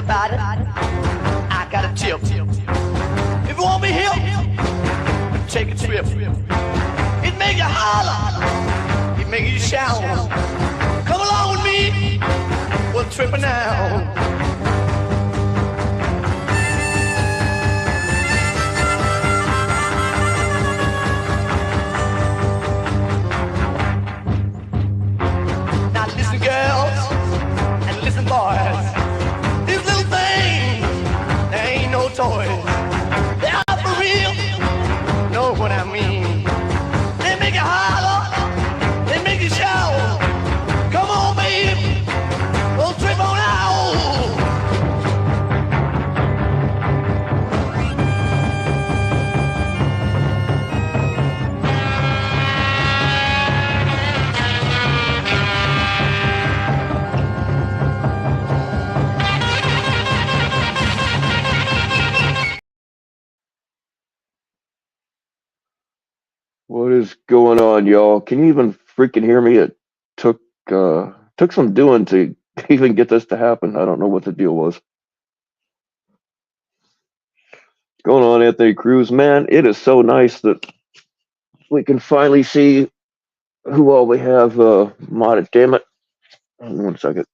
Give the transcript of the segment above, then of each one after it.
everybody, I got a tip. If you want me here, take a trip. It make you holler, it make you shout. Come along with me, we're tripping now. Now listen, girls, and listen, boys. These little things, they ain't no toys. They are for real, know what I mean. They make you holler, they make you shout. Come on, baby, we'll trip on out. What is going on, y'all? Can you even freaking hear me? It took took some doing to even get this to happen. I don't know what the deal was. What's going on, Anthony Cruz? Man, it is so nice that we can finally see who all we have modded. Damn it. Hold on 1 second.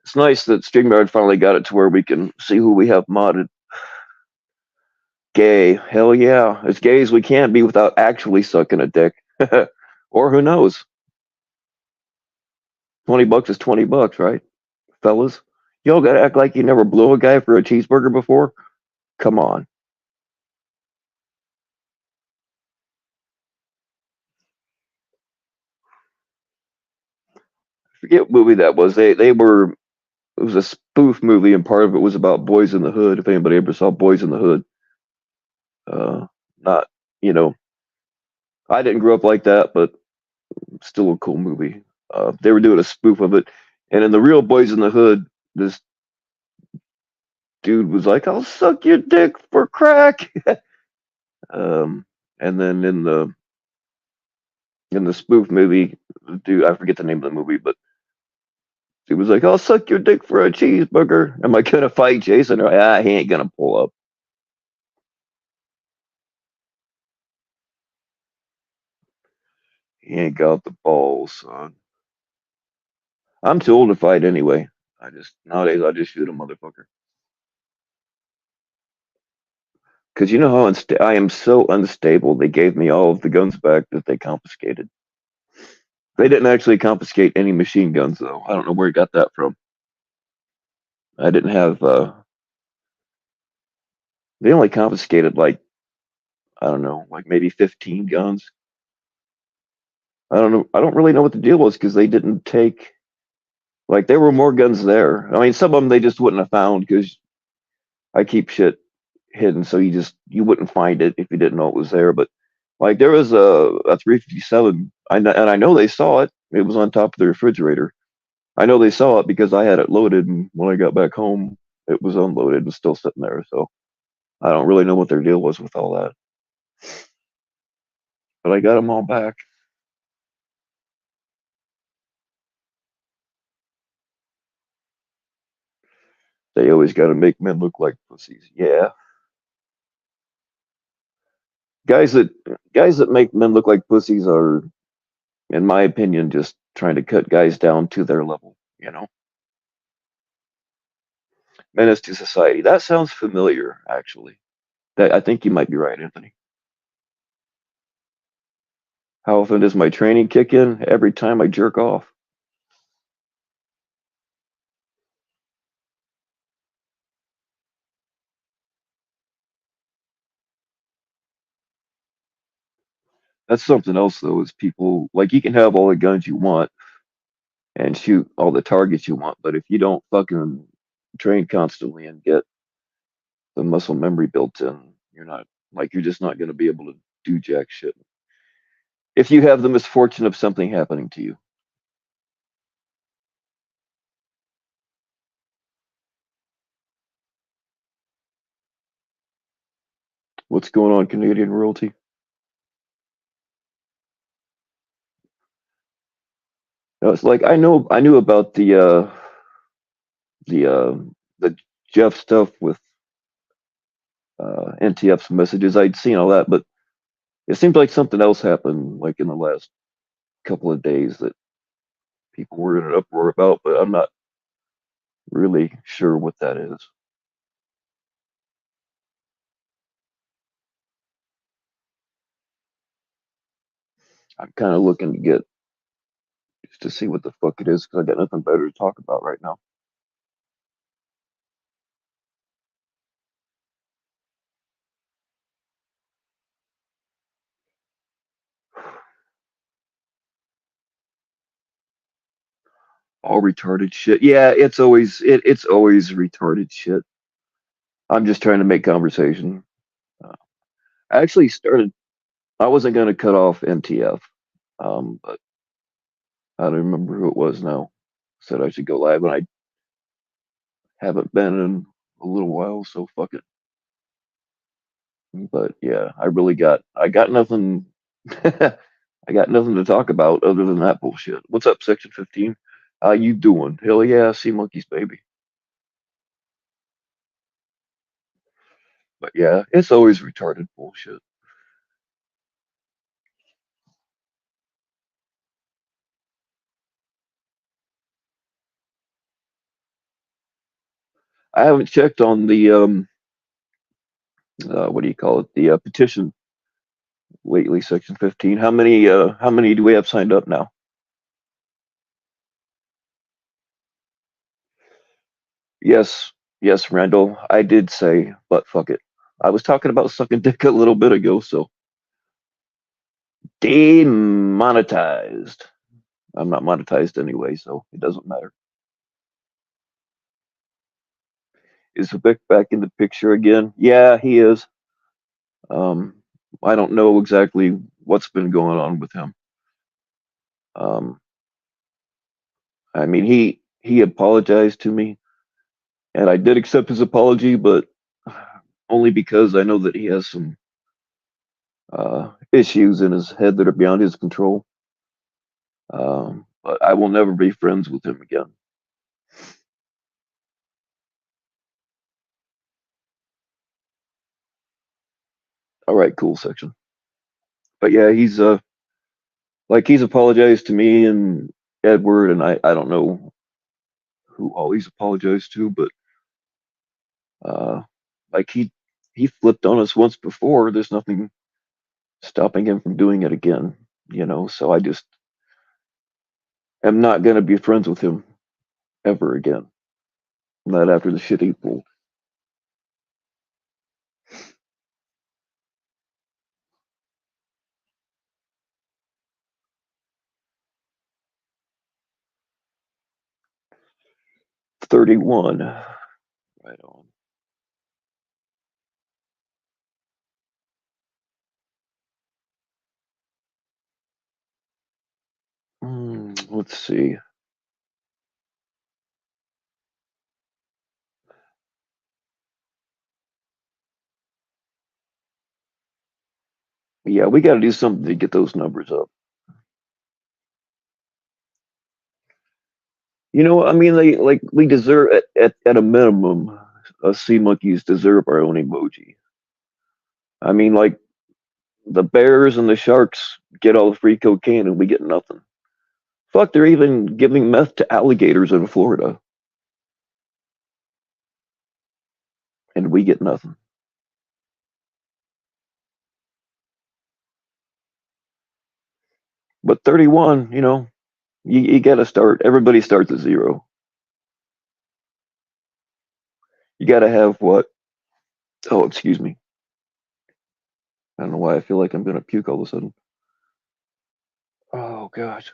It's nice that StreamYard finally got it to where we can see who we have modded. Gay. Hell yeah. As gay as we can be without actually sucking a dick. Or who knows? $20 is $20, right? Fellas? Y'all gotta act like you never blew a guy for a cheeseburger before? Come on. I forget what movie that was. They were it was a spoof movie and part of it was about Boys in the Hood, if anybody ever saw Boys in the Hood. Not you know, I didn't grow up like that, but still a cool movie. They were doing a spoof of it. And in the real Boys in the Hood, this dude was like, I'll suck your dick for crack. And then in the spoof movie, dude, I forget the name of the movie, but he was like, I'll suck your dick for a cheeseburger. Am I gonna fight Jason? Or he ain't gonna pull up. He ain't got the balls, son. I'm too old to fight anyway. Nowadays I just shoot a motherfucker. Because you know how I am so unstable. They gave me all of the guns back that they confiscated. They didn't actually confiscate any machine guns though. I don't know where he got that from. I didn't have. They only confiscated like I don't know, like maybe 15 guns. I don't know. I don't really know what the deal was because they didn't take. Like there were more guns there. I mean, some of them they just wouldn't have found because I keep shit hidden, so you wouldn't find it if you didn't know it was there. But like there was a 357. And I know they saw it. It was on top of the refrigerator. I know they saw it because I had it loaded, and when I got back home, it was unloaded and still sitting there. So I don't really know what their deal was with all that. But I got them all back. They always got to make men look like pussies. Yeah, guys that guys that make men look like pussies are, in my opinion, just trying to cut guys down to their level. Menace to society. That sounds familiar, actually. I think you might be right, Anthony. How often does my training kick in? Every time I jerk off. That's something else, though, is people like you can have all the guns you want and shoot all the targets you want, but if you don't fucking train constantly and get the muscle memory built in, you're just not going to be able to do jack shit. If you have the misfortune of something happening to you. What's going on, Canadian royalty? No, it's like I knew about the the Jeff stuff with NTF's messages. I'd seen all that, but it seemed like something else happened, like in the last couple of days that people were in an uproar about, but I'm not really sure what that is. I'm kind of looking to get just to see what the fuck it is because I got nothing better to talk about right now. All retarded shit. Yeah, it's always retarded shit. I'm just trying to make conversation. Uh, I actually started. I wasn't going to cut off NTF, but I don't remember who it was now. Said I should go live, and I haven't been in a little while, so fuck it. But yeah, I got nothing. I got nothing to talk about other than that bullshit. What's up, Section 15? How you doing? Hell yeah, Sea Monkeys, baby. But yeah, it's always retarded bullshit. I haven't checked on the what do you call it? The petition lately, Section 15. How many do we have signed up now? Yes, yes, Randall. I did say, but fuck it. I was talking about sucking dick a little bit ago, so demonetized. I'm not monetized anyway, so it doesn't matter. Is Vic back in the picture again? Yeah, he is. Um, I don't know exactly what's been going on with him. Um, I mean, he apologized to me, and I did accept his apology, but only because I know that he has some issues in his head that are beyond his control. But I will never be friends with him again. All right, cool section. But yeah, he's he's apologized to me and Edward, and I don't know who all he's apologized to, but uh, like he flipped on us once before. There's nothing stopping him from doing it again, you know. So I just am not gonna be friends with him ever again. Not after the shit he pulled. $31. Right on. Let's see. Yeah, we got to do something to get those numbers up. You know, I mean, we deserve at a minimum, us sea monkeys deserve our own emoji. I mean, like the bears and the sharks get all the free cocaine and we get nothing. Fuck, they're even giving meth to alligators in Florida, and we get nothing. But 31, you know, you got to start. Everybody starts at zero. You got to have what? Oh, excuse me. I don't know why I feel like I'm gonna puke all of a sudden. Oh gosh.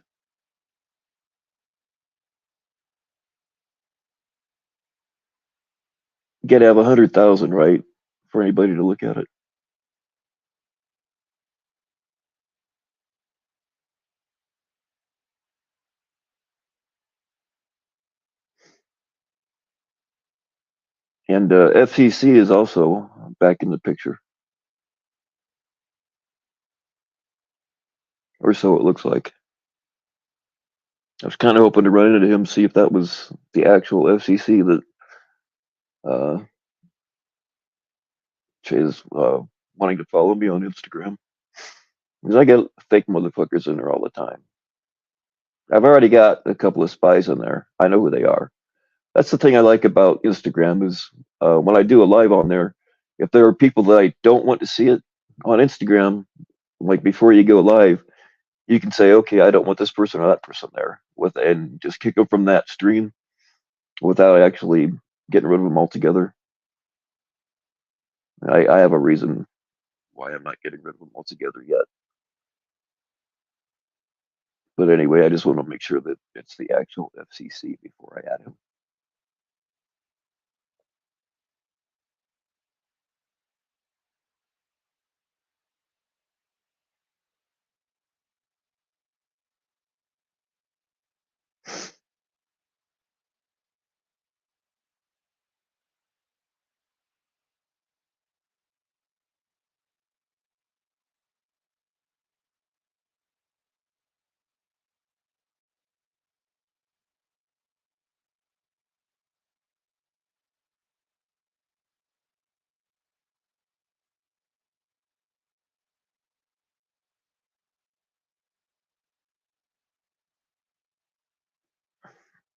You got to have 100,000, right, for anybody to look at it. And FCC is also back in the picture, or so it looks like. I was kind of hoping to run into him, see if that was the actual FCC that Uh, is wanting to follow me on Instagram because I get fake motherfuckers in there all the time. I've already got a couple of spies in there. I know who they are. That's the thing I like about Instagram is when I do a live on there, if there are people that I don't want to see it on Instagram, like before you go live, you can say, okay, I don't want this person or that person there with, and just kick them from that stream without actually getting rid of them altogether. I have a reason why I'm not getting rid of them altogether yet. But anyway, I just want to make sure that it's the actual FCC before I add him.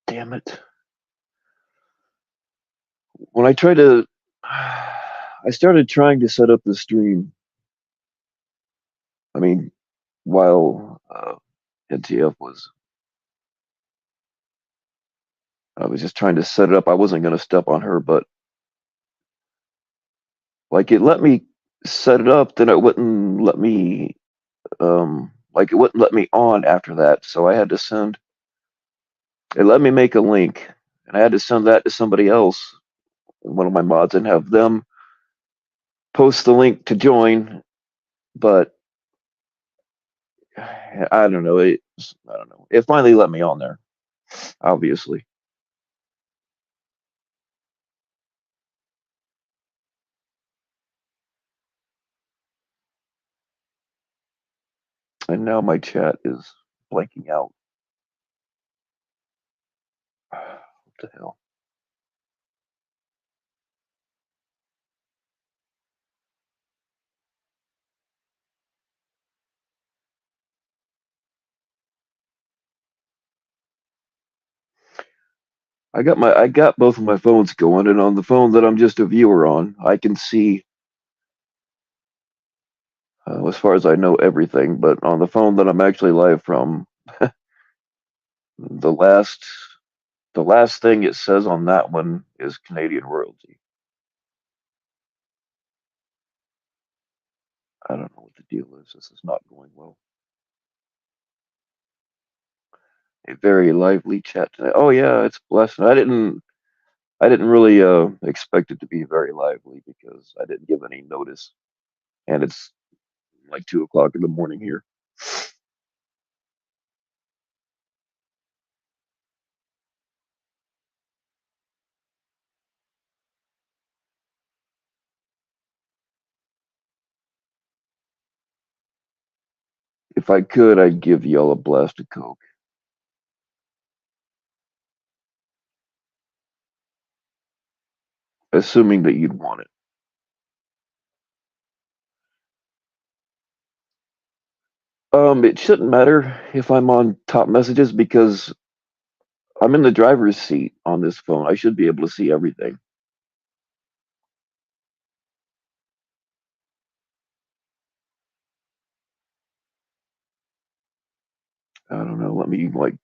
Damn it. When I tried to, I started trying to set up the stream. I mean, while NTF was, I was just trying to set it up. I wasn't going to step on her, but like it let me set it up, then it wouldn't let me, like it wouldn't let me on after that. So I had to send, it let me make a link and I had to send that to somebody else, one of my mods, and have them post the link to join. But I don't know. I don't know. It finally let me on there, obviously. And now my chat is blanking out. What the hell? I got both of my phones going, and on the phone that I'm just a viewer on, I can see as far as I know everything. But on the phone that I'm actually live from, the last the last thing it says on that one is Canadian royalty. I don't know what the deal is. This is not going well. A very lively chat today. Oh yeah, it's blessed. I didn't really expect it to be very lively because I didn't give any notice, and it's like 2 o'clock in the morning here. If I could, I'd give y'all a blast of coke, assuming that you'd want it. It shouldn't matter if I'm on top messages because I'm in the driver's seat on this phone. I should be able to see everything. I don't know. Let me like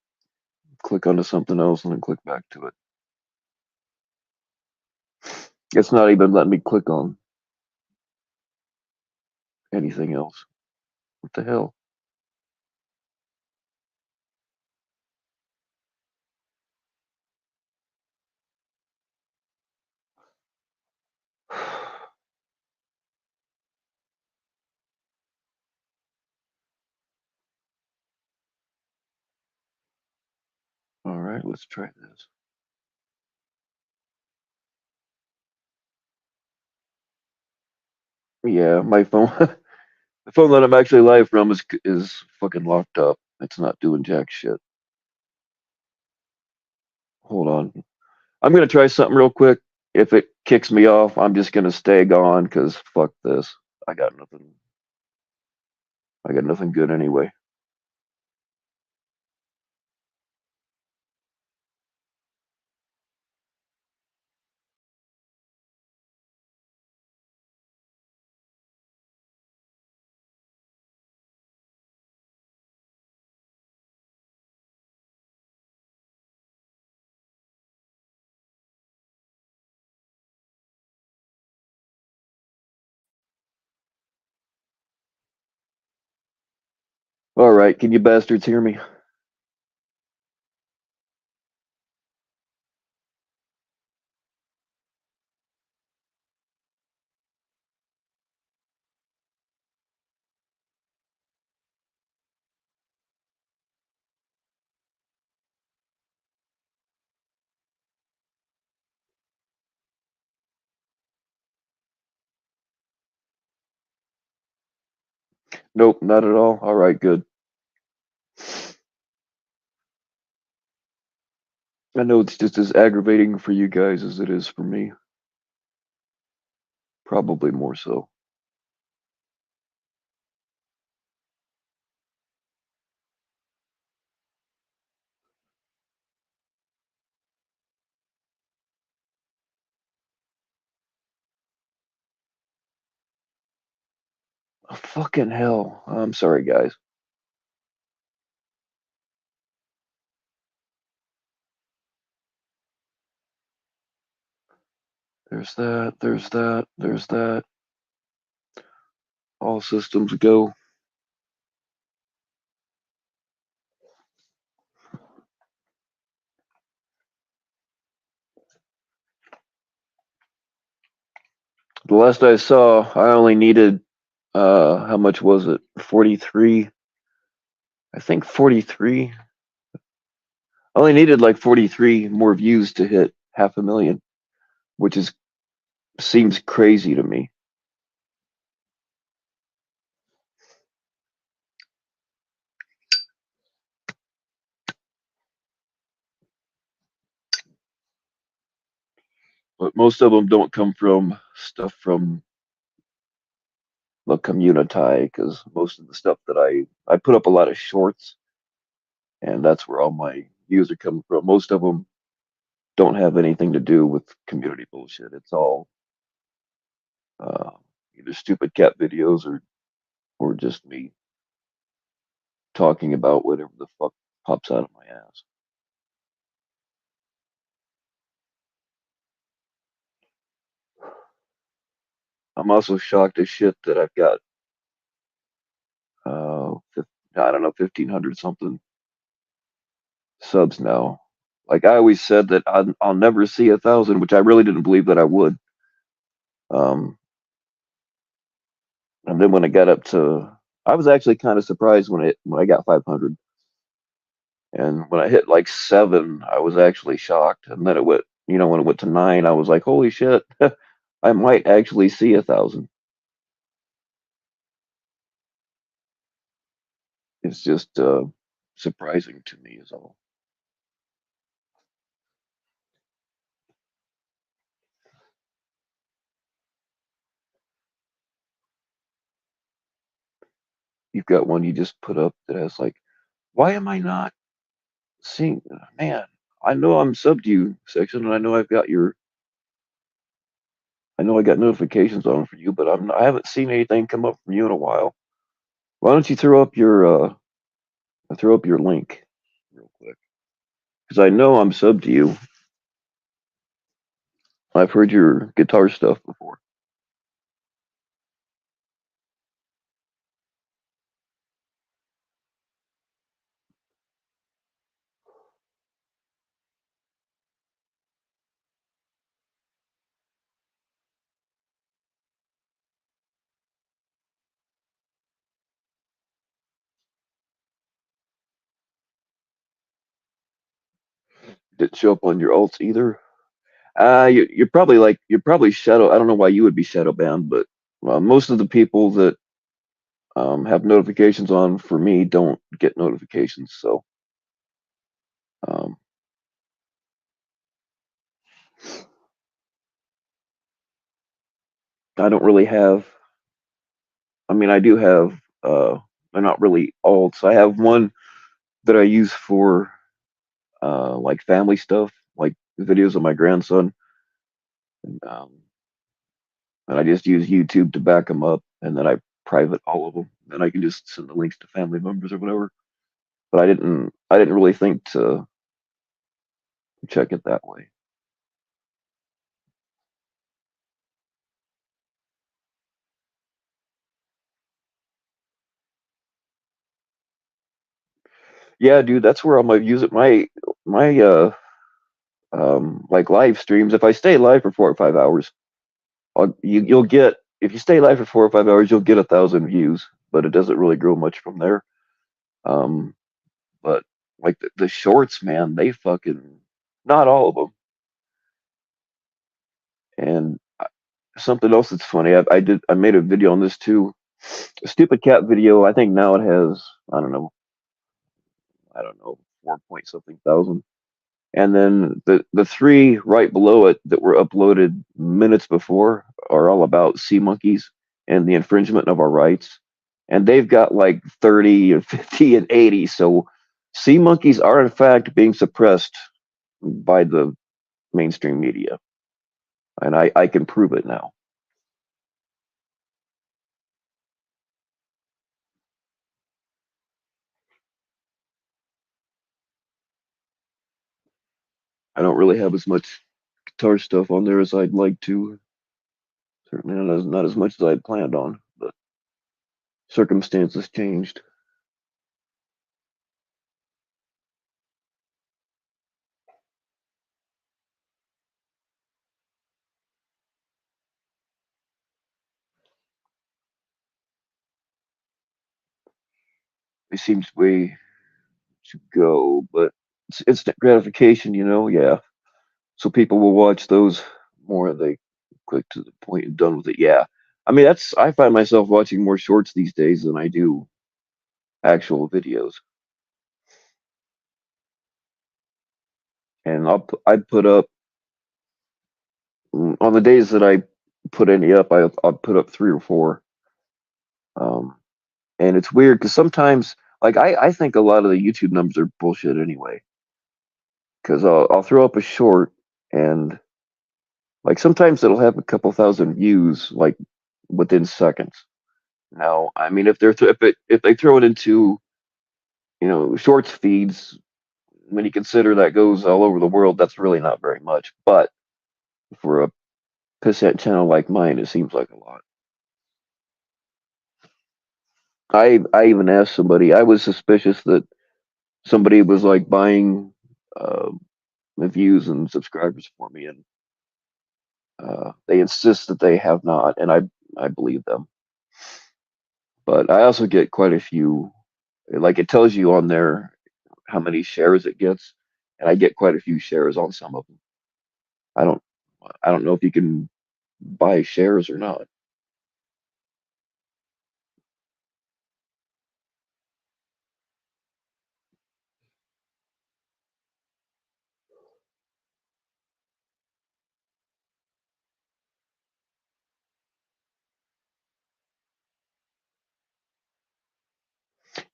click onto something else and then click back to it. It's not even letting me click on anything else. What the hell? All right, let's try this. Yeah, my phone, the phone that I'm actually live from is fucking locked up. It's not doing jack shit. Hold on. I'm gonna try something real quick. if it kicks me off, I'm just gonna stay gone because fuck this. I got nothing. I got nothing good anyway. All right, can you bastards hear me? Nope, not at all. All right, good. I know it's just as aggravating for you guys as it is for me. Probably more so. Oh, fucking hell. I'm sorry, guys. There's that, there's that, there's that. All systems go. The last I saw, I only needed, how much was it? 43? I think 43. I only needed like 43 more views to hit 500,000, which is seems crazy to me. But most of them don't come from stuff from the community because most of the stuff that I put up a lot of shorts, and that's where all my views are coming from. Most of them don't have anything to do with community bullshit. It's all uh, either stupid cat videos or just me talking about whatever the fuck pops out of my ass. I'm also shocked as shit that I've got I don't know 1,500 something subs now. Like I always said that I'll never see 1,000, which I really didn't believe that I would. Um, and then when it got up to, I was actually kind of surprised when I got 500, and when I hit like 7, I was actually shocked. And then it went, when it went to 9, I was like, holy shit, I might actually see 1,000. It's just surprising to me, is all. You've got one you just put up that has like, why am I not seeing? Man, I know I'm sub to you section, and I know I know I got notifications on for you, but I haven't seen anything come up from you in a while. Why don't you throw up your link real quick? Because I know I'm sub to you. I've heard your guitar stuff before. Didn't show up on your alts either. You're probably shadow. I don't know why you would be shadow banned, but most of the people that have notifications on for me don't get notifications. So um, I don't really have. I mean, I do have. They're not really alts. I have one that I use for like family stuff, like videos of my grandson, and, I just use YouTube to back them up, and then I private all of them. Then I can just send the links to family members or whatever. But I didn't really think to check it that way. Yeah, dude, that's where I'm gonna use it. My like live streams. If I stay live for 4 or 5 hours, you'll get, if you stay live for 4 or 5 hours, you'll get 1,000 views, but it doesn't really grow much from there. Um, but like the shorts, man, they fucking, not all of them. And something else that's funny, I made a video on this too. A stupid cat video. I think now it has, I don't know, 4 point something thousand. And then the three right below it that were uploaded minutes before are all about sea monkeys and the infringement of our rights. And they've got like 30 and 50 and 80. So sea monkeys are in fact being suppressed by the mainstream media. And I can prove it now. I don't really have as much guitar stuff on there as I'd like to. Certainly not as much as I'd planned on, but circumstances changed. It seems way to go, but it's instant gratification, yeah. So people will watch those more. They click to the point and done with it. Yeah. I mean, I find myself watching more shorts these days than I do actual videos. And I'd put up, on the days that I put any up, I'll put up three or four. Um, and it's weird because sometimes, like, I think a lot of the YouTube numbers are bullshit anyway. Because I'll throw up a short, and like sometimes it'll have a couple thousand views like within seconds. Now, I mean, if they throw it into, shorts feeds, when you consider that goes all over the world, that's really not very much. But for a pissant channel like mine, it seems like a lot. I even asked somebody. I was suspicious that somebody was like buying uh, the views and subscribers for me, and they insist that they have not, and I believe them. But I also get quite a few. Like it tells you on there how many shares it gets, and I get quite a few shares on some of them. I don't I don't know if you can buy shares or not.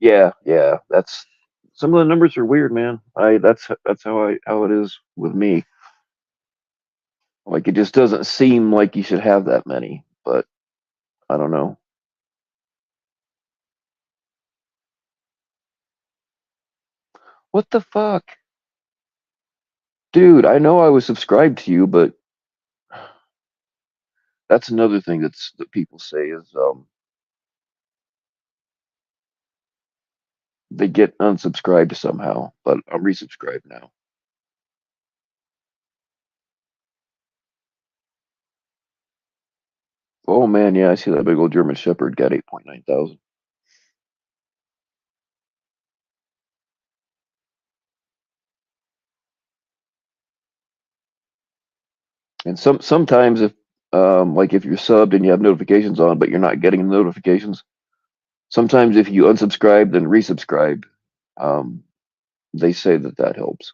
Yeah, yeah, that's some of the numbers are weird, man. I that's how it is with me. Like it just doesn't seem like you should have that many, but I don't know. What the fuck? Dude, I know I was subscribed to you, but that's another thing that people say is they get unsubscribed somehow, but I'm resubscribed now. Oh man, yeah, I see that big old German Shepherd got 8.9 thousand. And sometimes if like if you're subbed and you have notifications on, but you're not getting the notifications, sometimes if you unsubscribe then resubscribe, um, they say that helps.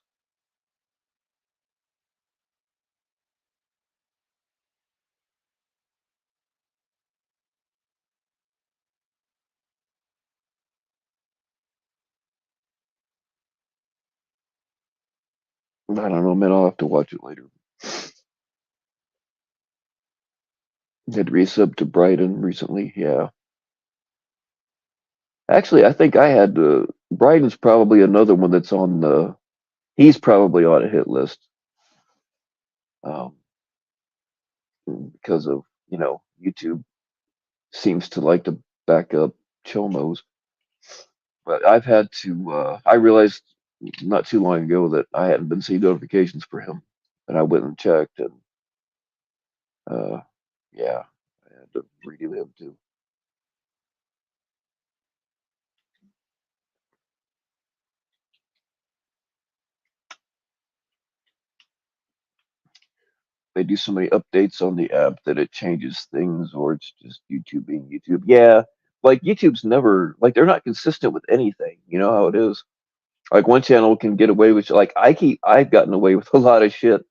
I don't know, man. I'll have to watch it later. Did resub to Brighton recently. Yeah. Actually, I think I had Brighton's probably another one that's on the. He's probably on a hit list. Um, because of YouTube seems to like to back up chomos. But I've had to. I realized not too long ago that I hadn't been seeing notifications for him, and I went and checked, and uh, yeah, I had to redo him too. They do so many updates on the app that it changes things, or it's just YouTube being YouTube. Yeah, like YouTube's never like they're not consistent with anything. You know how it is. Like one channel can get away with like I've gotten away with a lot of shit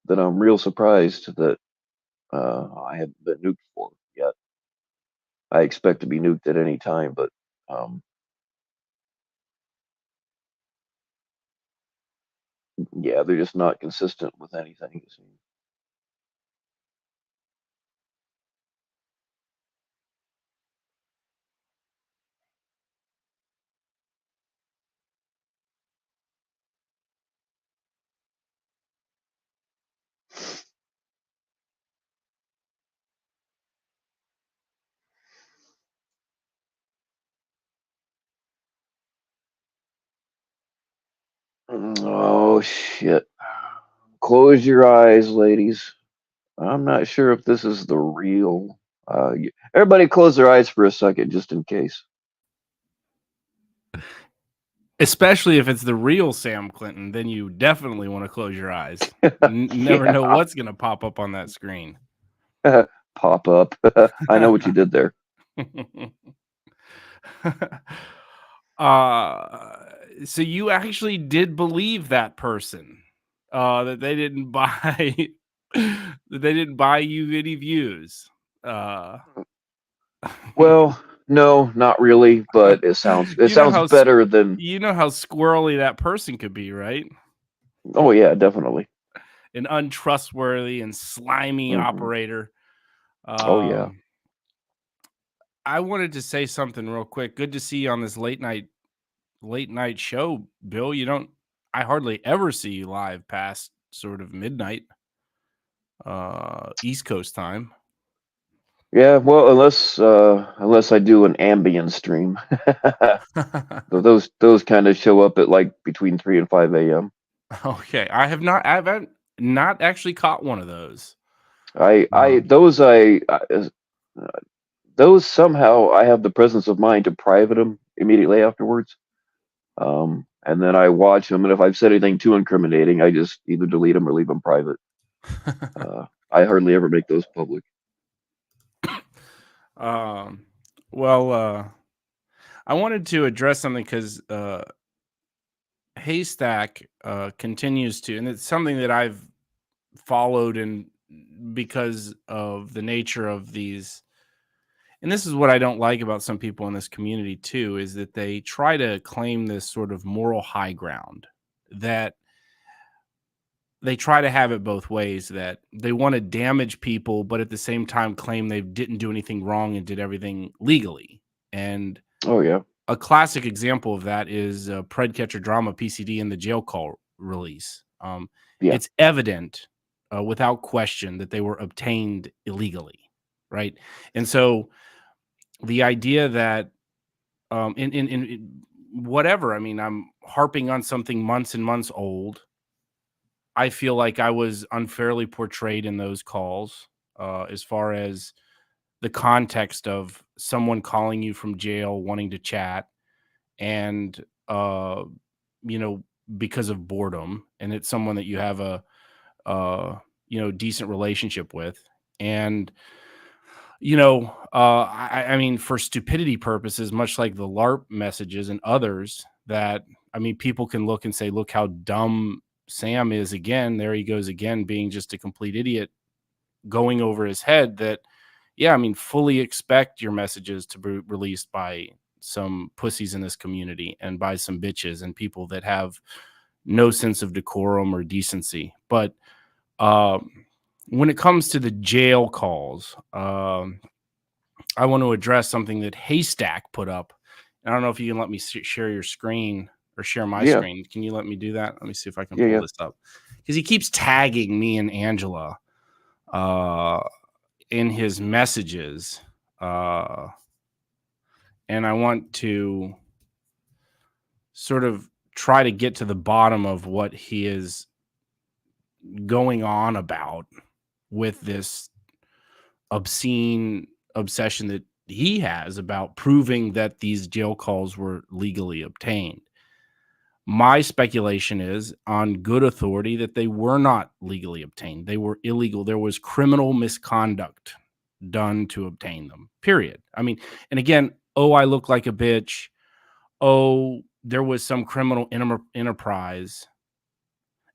that I'm real surprised that I haven't been nuked for yet. I expect to be nuked at any time, but um, yeah, they're just not consistent with anything. It seems. Oh shit! Close your eyes, ladies. I'm not sure if this is the real. Everybody, close their eyes for a second, just in case. Especially if it's the real Sam Clinton, then you definitely want to close your eyes. Never know what's going to pop up on that screen. Pop up. I know what you did there. So you actually did believe that person, that they didn't buy you any views. Well, no, not really, but it sounds better than. You know how squirrely that person could be, right? Oh yeah, definitely. An untrustworthy and slimy operator. Oh yeah. I wanted to say something real quick. Good to see you on this late night show, Bill. I hardly ever see you live past sort of midnight, East Coast time. Yeah, well, unless I do an ambient stream, those kind of show up at like between 3 and 5 a.m. Okay, I haven't not actually caught one of those. Those somehow I have the presence of mind to private them immediately afterwards, and then I watch them, and if I've said anything too incriminating, I just either delete them or leave them private. I hardly ever make those public. Well, I wanted to address something because Haystack continues to, and it's something that I've followed, and because of the nature of these, and this is what I don't like about some people in this community too, is that they try to claim this sort of moral high ground, that they try to have it both ways, that they want to damage people, but at the same time claim they didn't do anything wrong and did everything legally. And oh yeah, a classic example of that is Pred Catcher Drama PCD and the jail call release. It's evident without question that they were obtained illegally, right? And so the idea that in whatever, I mean, I'm harping on something months and months old. I feel like I was unfairly portrayed in those calls, as far as the context of someone calling you from jail wanting to chat, and because of boredom, and it's someone that you have a decent relationship with, and I mean, for stupidity purposes, much like the LARP messages and others, that I mean, people can look and say, look how dumb Sam is again. There he goes again, being just a complete idiot, going over his head. That, yeah, I mean, fully expect your messages to be released by some pussies in this community and by some bitches and people that have, no sense of decorum or decency. But when it comes to the jail calls, I want to address something that Haystack put up. I don't know if you can let me share your screen or share my screen. Can you let me do that? Let me see if I can pull this up, because he keeps tagging me and Angela in his messages. And I want to sort of try to get to the bottom of what he is going on about with this obscene obsession that he has about proving that these jail calls were legally obtained. My speculation is, on good authority, that they were not legally obtained. They were illegal. There was criminal misconduct done to obtain them, period. I mean, and again, oh, I look like a bitch. Oh, there was some criminal enterprise.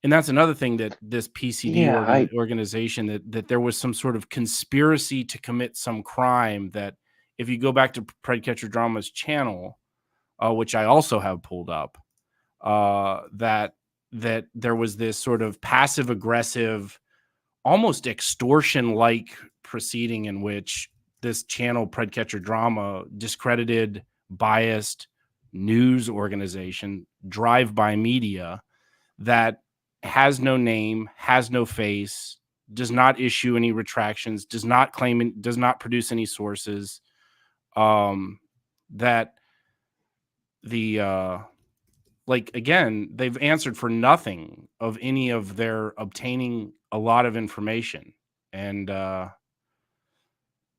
And that's another thing, that this PCD organization, that there was some sort of conspiracy to commit some crime. That if you go back to Predcatcher Drama's channel, which I also have pulled up, that there was this sort of passive aggressive, almost extortion-like proceeding in which this channel, Predcatcher Drama, discredited, biased news organization, Drive-By Media, that has no name, has no face, does not issue any retractions, does not claim, does not produce any sources, that the like, again, they've answered for nothing of any of their obtaining a lot of information. And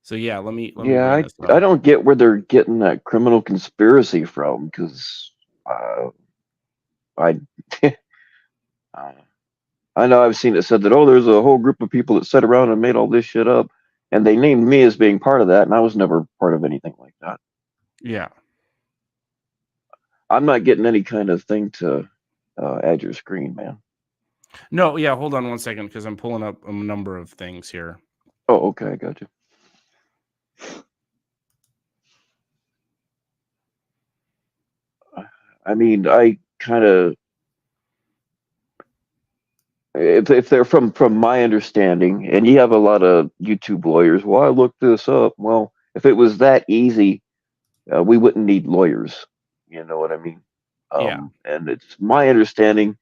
so yeah, let me I don't get where they're getting that criminal conspiracy from, because I know I've seen it said that, oh, there's a whole group of people that sat around and made all this shit up, and they named me as being part of that, and I was never part of anything like that. Yeah. I'm not getting any kind of thing to add your screen, man. No, yeah, hold on one second, because I'm pulling up a number of things here. Oh, okay, I got you. I mean, I kind of, if they're from my understanding, and you have a lot of YouTube lawyers, well, I looked this up. Well, if it was that easy, we wouldn't need lawyers. You know what I mean? Yeah. And it's my understanding,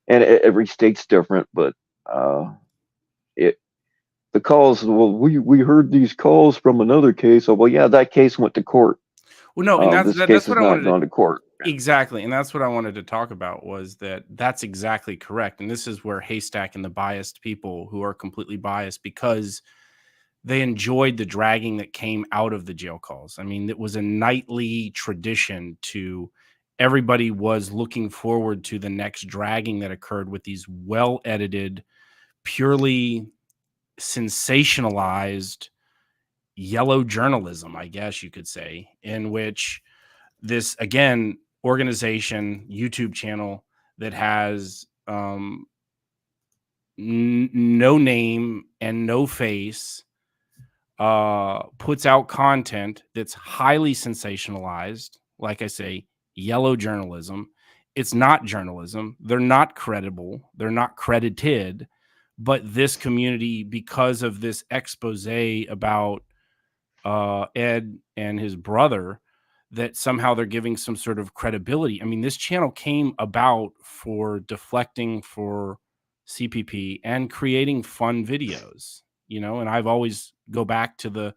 and every state's different, but the calls, well, we heard these calls from another case. Oh, well, yeah, that case went to court. Well, no, and that's what I wanted gone to court. Exactly, and that's what I wanted to talk about, was that's exactly correct. And this is where Haystack and the biased people, who are completely biased because they enjoyed the dragging that came out of the jail calls. I mean, it was a nightly tradition to everybody was looking forward to the next dragging that occurred with these well-edited, purely sensationalized yellow journalism, I guess you could say, in which this, again, organization, YouTube channel that has no name and no face, puts out content that's highly sensationalized. Like I say, yellow journalism. It's not journalism. They're not credible. They're not credited. But this community, because of this expose about Ed and his brother, that somehow they're giving some sort of credibility. I mean, this channel came about for deflecting for CPP and creating fun videos, you know, and I've always go back to the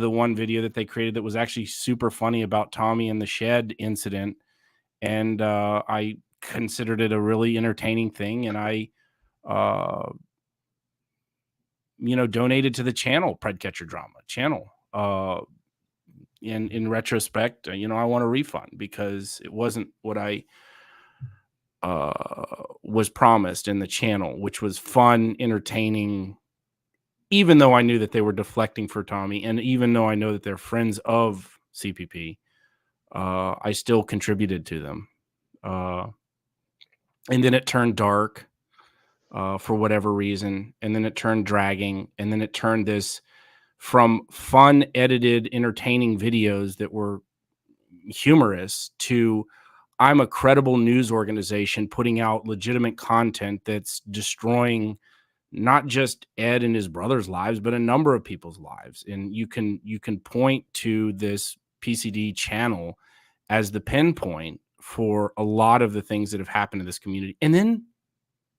one video that they created that was actually super funny about Tommy and the shed incident. And I considered it a really entertaining thing. And I, donated to the channel, Predcatcher Drama channel. In retrospect, I want a refund because it wasn't what I was promised in the channel, which was fun, entertaining, even though I knew that they were deflecting for Tommy, and even though I know that they're friends of CPP, I still contributed to them. And then it turned dark for whatever reason, and then it turned dragging, and then it turned this from fun, edited, entertaining videos that were humorous to, I'm a credible news organization putting out legitimate content that's destroying not just Ed and his brother's lives, but a number of people's lives. And you can point to this PCD channel as the pinpoint for a lot of the things that have happened to this community. And then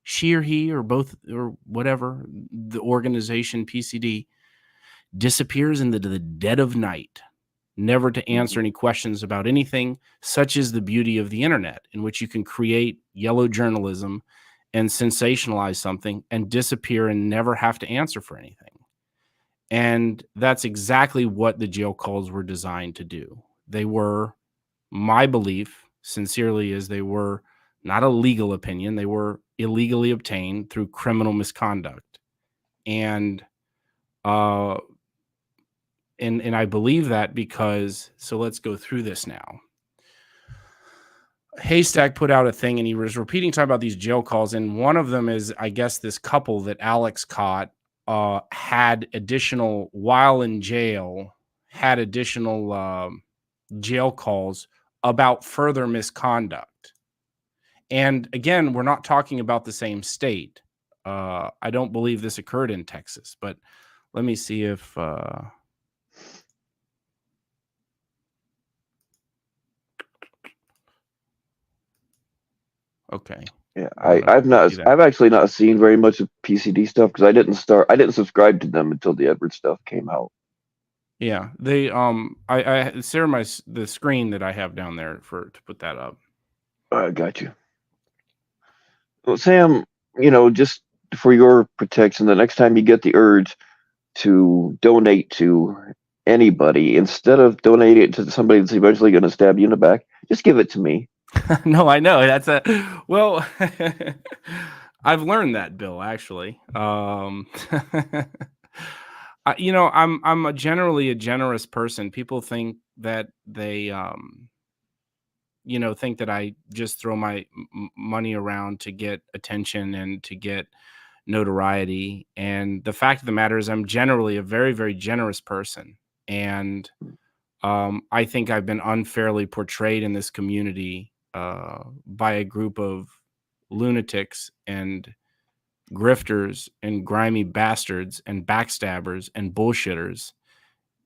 she or he or both or whatever, the organization PCD disappears into the dead of night, never to answer any questions about anything. Such is the beauty of the internet, in which you can create yellow journalism and sensationalize something and disappear and never have to answer for anything. And that's exactly what the jail calls were designed to do. They were, my belief, sincerely, is they were not a legal opinion. They were illegally obtained through criminal misconduct. And I believe that because, so let's go through this now. Haystack put out a thing, and he was repeating talking about these jail calls, and one of them is, I guess, this couple that Alex caught had additional, while in jail, had additional jail calls about further misconduct. And again, we're not talking about the same state. I don't believe this occurred in Texas, but let me see if okay. Yeah, I've actually not seen very much of PCD stuff because I didn't subscribe to them until the Edward stuff came out. Yeah, they I share the screen that I have down there to put that up. I got you. Well, Sam, just for your protection, the next time you get the urge to donate to anybody, instead of donating it to somebody that's eventually going to stab you in the back, just give it to me. No, I know that's well. I've learned that, Bill. Actually, I'm generally a generous person. People think that they think that I just throw my money around to get attention and to get notoriety. And the fact of the matter is, I'm generally a very, very generous person, and I think I've been unfairly portrayed in this community by a group of lunatics and grifters and grimy bastards and backstabbers and bullshitters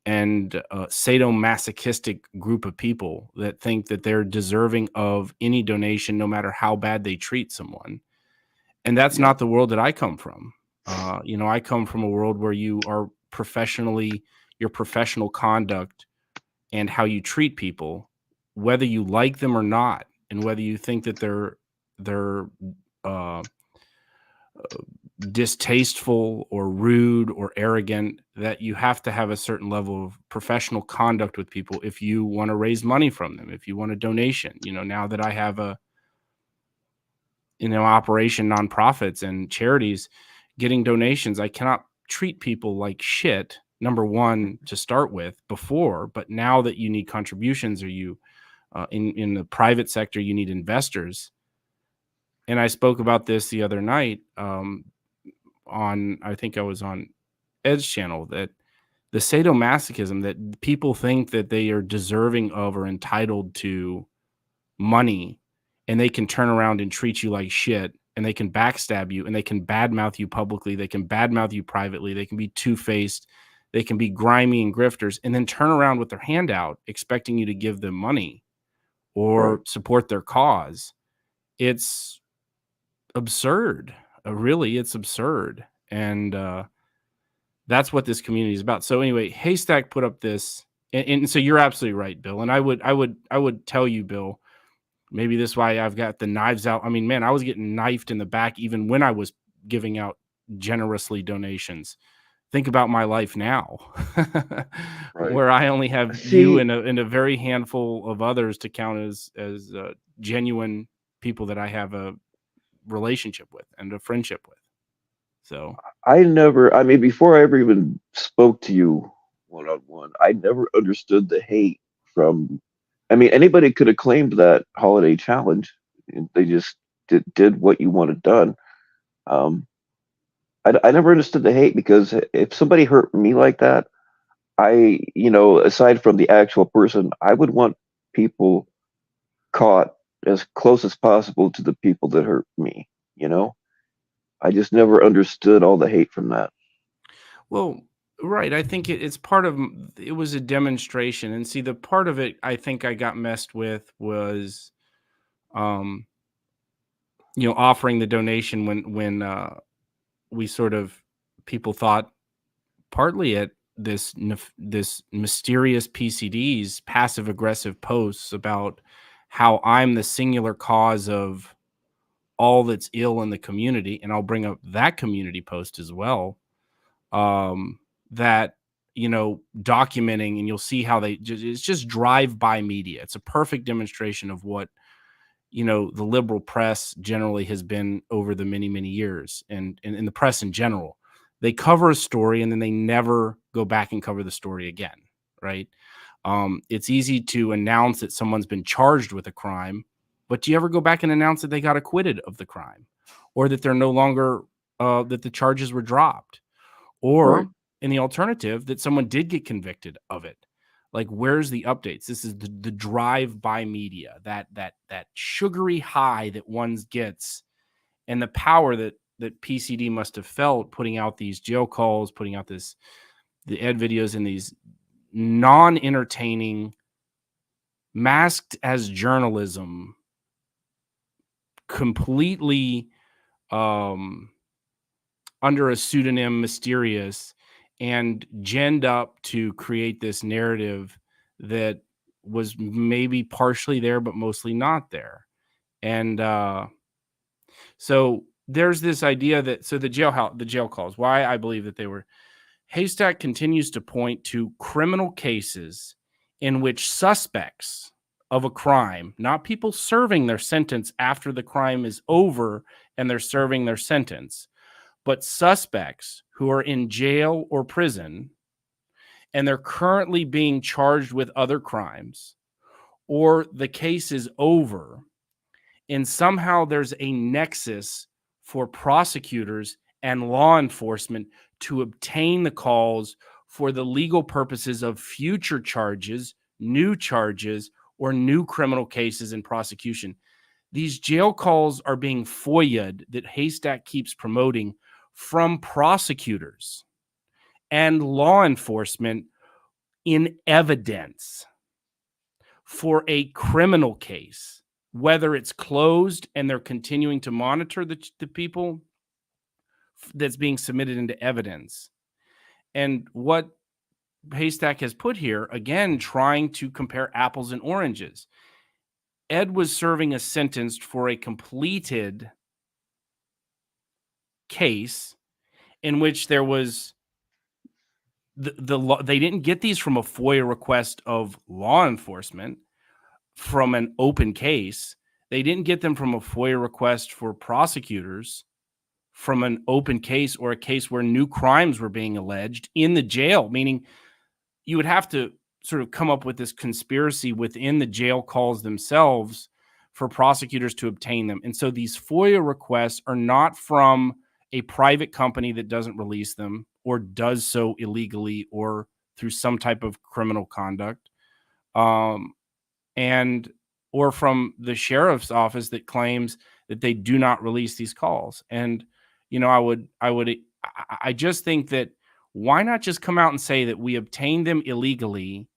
and sadomasochistic group of people that think that they're deserving of any donation, no matter how bad they treat someone. And that's not the world that I come from. I come from a world where you are your professional conduct and how you treat people, whether you like them or not, and whether you think that they're distasteful or rude or arrogant, that you have to have a certain level of professional conduct with people if you want to raise money from them, if you want a donation. Now that I have a operation, nonprofits and charities, getting donations, I cannot treat people like shit, number one, to start with, before, but now that you need contributions, or you in the private sector, you need investors. And I spoke about this the other night I think I was on Ed's channel, that the sadomasochism, that people think that they are deserving of or entitled to money, and they can turn around and treat you like shit, and they can backstab you, and they can badmouth you publicly, they can badmouth you privately, they can be two-faced, they can be grimy and grifters, and then turn around with their hand out expecting you to give them money or support their cause. It's absurd. Really, it's absurd. And that's what this community is about. So anyway, Haystack put up this, and so you're absolutely right, Bill. And I would tell you, Bill, maybe this is why I've got the knives out. I mean, man, I was getting knifed in the back even when I was giving out generously donations. Think about my life now, where I only have you and a very handful of others to count as genuine people that I have a relationship with and a friendship with. So before I ever even spoke to you one-on-one, I never understood the hate from, anybody could have claimed that holiday challenge. They just did what you wanted done. I never understood the hate, because if somebody hurt me like that, aside from the actual person, I would want people caught as close as possible to the people that hurt me, you know? I just never understood all the hate from that. Well, right. I think it's part of it was a demonstration. And see, the part of it I think I got messed with was, um, offering the donation when we sort of people thought partly at this mysterious PCD's passive aggressive posts about how I'm the singular cause of all that's ill in the community, and I'll bring up that community post as well. That documenting, and you'll see how it's just drive-by media. It's a perfect demonstration of what the liberal press generally has been over the many years, and in the press in general. They cover a story and then they never go back and cover the story again, right? It's easy to announce that someone's been charged with a crime, but do you ever go back and announce that they got acquitted of the crime, or that they're no longer that the charges were dropped, or Right. in the alternative that someone did get convicted of it? Like, where's the updates? This is the drive-by media, that sugary high that one gets, and the power that PCD must have felt putting out these jail calls, putting out the ed videos, and these non-entertaining, masked as journalism, completely under a pseudonym, mysterious, and ginned up to create this narrative that was maybe partially there, but mostly not there. And so there's this idea that, so the jail calls, why I believe that they were, Haystack continues to point to criminal cases in which suspects of a crime, not people serving their sentence after the crime is over and they're serving their sentence, but suspects who are in jail or prison and they're currently being charged with other crimes, or the case is over, and somehow there's a nexus for prosecutors and law enforcement to obtain the calls for the legal purposes of future charges, new charges, or new criminal cases in prosecution. These jail calls are being FOIA'd, that Haystack keeps promoting, from prosecutors and law enforcement in evidence for a criminal case, whether it's closed and they're continuing to monitor the people that's being submitted into evidence. And what Haystack has put here, again, trying to compare apples and oranges. Ed was serving a sentence for a completed case in which there was they didn't get these from a FOIA request of law enforcement from an open case. They didn't get them from a FOIA request for prosecutors from an open case, or a case where new crimes were being alleged in the jail, meaning you would have to sort of come up with this conspiracy within the jail calls themselves for prosecutors to obtain them. And so these FOIA requests are not from a private company that doesn't release them or does so illegally or through some type of criminal conduct, and or from the sheriff's office that claims that they do not release these calls. And I just think that, why not just come out and say that we obtained them illegally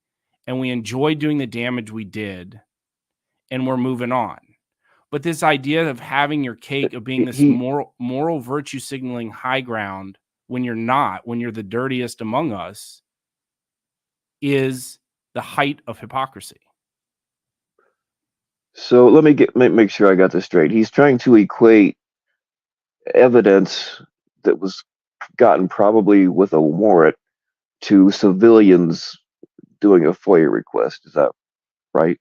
and we enjoy doing the damage we did and we're moving on? But this idea of having your cake, of being this moral virtue signaling high ground when you're not, when you're the dirtiest among us, is the height of hypocrisy. So let me make sure I got this straight. He's trying to equate evidence that was gotten probably with a warrant to civilians doing a FOIA request. Is that right?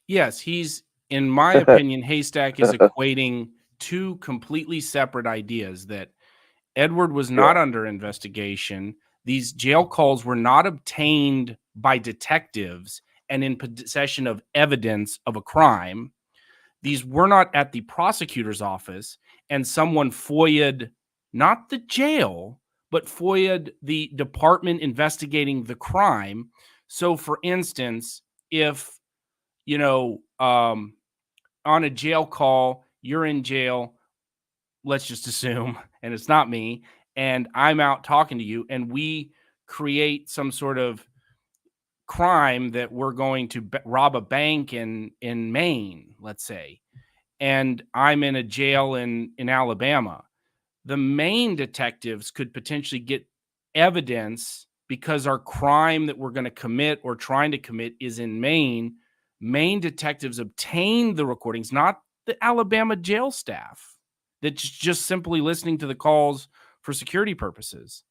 Yes, in my opinion, Haystack is equating two completely separate ideas, that Edward was not under investigation. These jail calls were not obtained by detectives and in possession of evidence of a crime. These were not at the prosecutor's office, and someone FOIA'd not the jail, but FOIA'd the department investigating the crime. So, for instance, if on a jail call, you're in jail, let's just assume, and it's not me, and I'm out talking to you, and we create some sort of crime that we're going to rob a bank in Maine, let's say, and I'm in a jail in Alabama. The Maine detectives could potentially get evidence because our crime that we're going to commit or trying to commit is in Maine. Maine detectives obtained the recordings, not the Alabama jail staff that's just simply listening to the calls for security purposes.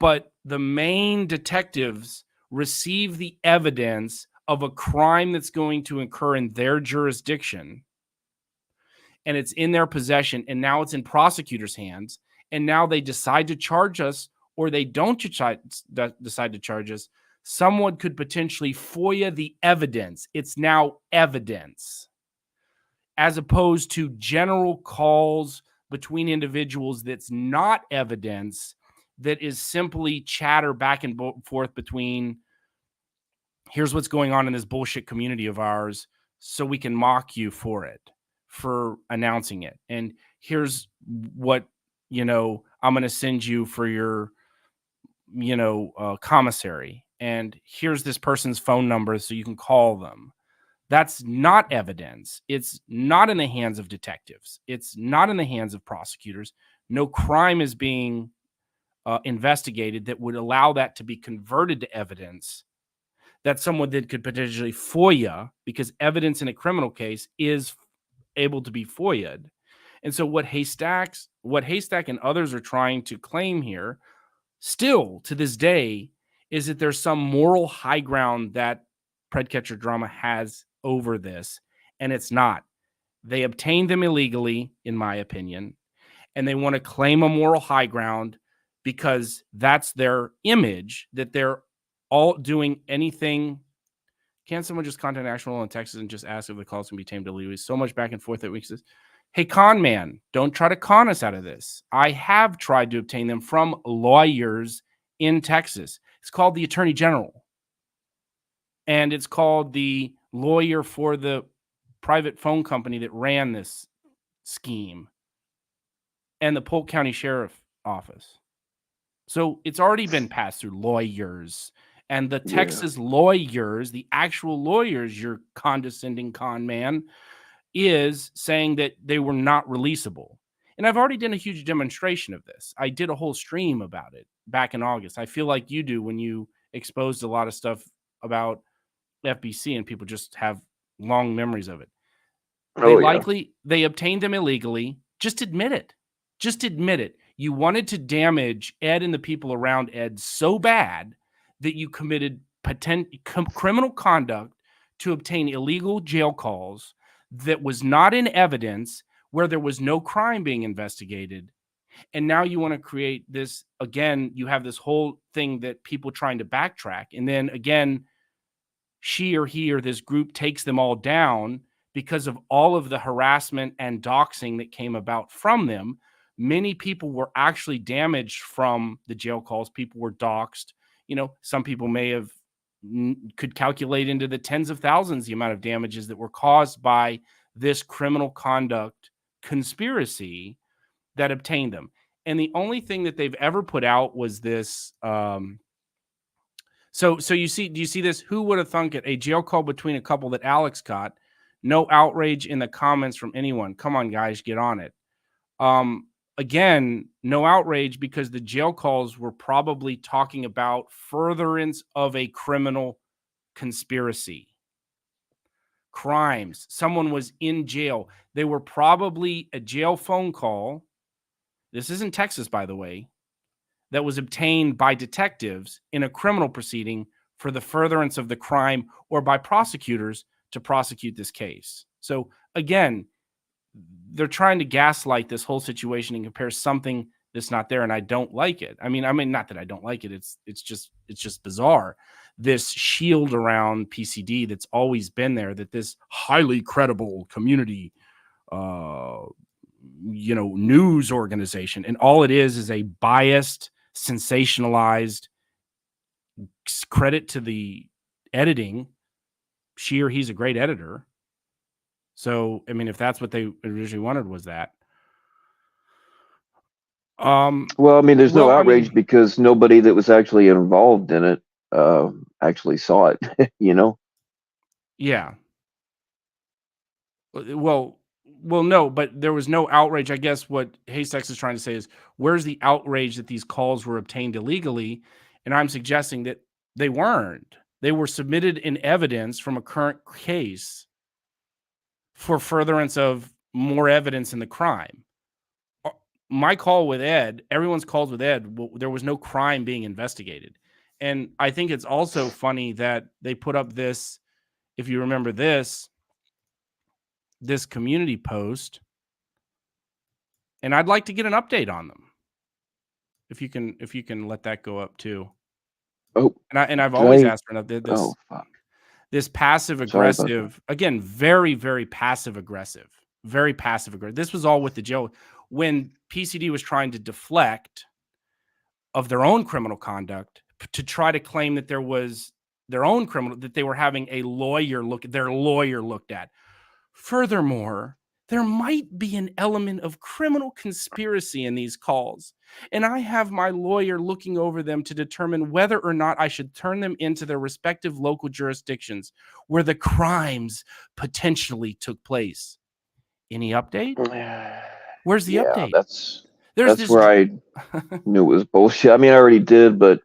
But the Maine detectives receive the evidence of a crime that's going to occur in their jurisdiction, and it's in their possession, and now it's in prosecutors' hands, and now they decide to charge us or they don't decide to charge us. Someone could potentially FOIA the evidence. It's now evidence, as opposed to general calls between individuals that's not evidence, that is simply chatter back and forth between, here's what's going on in this bullshit community of ours, so we can mock you for it, for announcing it. And here's what, I'm going to send you for your, commissary. And here's this person's phone number so you can call them. That's not evidence. It's not in the hands of detectives. It's not in the hands of prosecutors. No crime is being investigated that would allow that to be converted to evidence that someone that could potentially FOIA, because evidence in a criminal case is able to be FOIA'd. And so what Haystack and others are trying to claim here, still to this day, is that there's some moral high ground that Predcatcher Drama has over this, and it's not. They obtained them illegally, in my opinion, and they want to claim a moral high ground because that's their image, that they're all doing anything. Can't someone just contact National Law in Texas and just ask if the calls can be tamed illegally? So much back and forth that we says, hey, con man, don't try to con us out of this. I have tried to obtain them from lawyers in Texas. It's called the Attorney General, and it's called the lawyer for the private phone company that ran this scheme, and the Polk County Sheriff Office. So it's already been passed through lawyers, and the Texas lawyers, the actual lawyers, your condescending con man, is saying that they were not releasable. And I've already done a huge demonstration of this. I did a whole stream about it back in August. I feel like you do when you exposed a lot of stuff about FBC and people just have long memories of it. They obtained them illegally. Just admit it. Just admit it. You wanted to damage Ed and the people around Ed so bad that you committed criminal conduct to obtain illegal jail calls that was not in evidence, where there was no crime being investigated. And now you want to create this, again, you have this whole thing that people trying to backtrack. And then again, she or he or this group takes them all down because of all of the harassment and doxing that came about from them. Many people were actually damaged from the jail calls. People were doxed. Some people could calculate into the tens of thousands the amount of damages that were caused by this criminal conduct conspiracy that obtained them. And the only thing that they've ever put out was this. So do you see this? Who would have thunk it? A jail call between a couple that Alex caught. No outrage in the comments from anyone. Come on, guys, get on it. Again, no outrage because the jail calls were probably talking about furtherance of a criminal conspiracy. Crimes. Someone was in jail. They were probably a jail phone call. This isn't Texas, by the way, that was obtained by detectives in a criminal proceeding for the furtherance of the crime, or by prosecutors to prosecute this case. So again, they're trying to gaslight this whole situation and compare something that's not there, and I don't like it. I mean, not that I don't like it. It's just bizarre. This shield around PCD that's always been there, that this highly credible community, news organization, and all it is a biased, sensationalized, credit to the editing. She or he's a great editor. So, I mean, if that's what they originally wanted was that. Well, I mean, there's no outrage because nobody that was actually involved in it actually saw it, you know? Yeah. Well, no, but there was no outrage. I guess what Haystacks is trying to say is, where's the outrage that these calls were obtained illegally? And I'm suggesting that they weren't. They were submitted in evidence from a current case for furtherance of more evidence in the crime. My call with Ed, everyone's calls with Ed, there was no crime being investigated. And I think it's also funny that they put up this, if you remember this community post, and I'd like to get an update on them. If you can let that go up too. Oh, and I've always asked for an update. Oh, fuck. This passive aggressive, again, very, very passive aggressive, very passive aggressive. This was all with the jail when PCD was trying to deflect of their own criminal conduct to try to claim that there was their own criminal, that they were having their lawyer looked at. Furthermore, there might be an element of criminal conspiracy in these calls, and I have my lawyer looking over them to determine whether or not I should turn them into their respective local jurisdictions where the crimes potentially took place. Any update? Where's the update? That's where I knew it was bullshit. I mean, I already did, but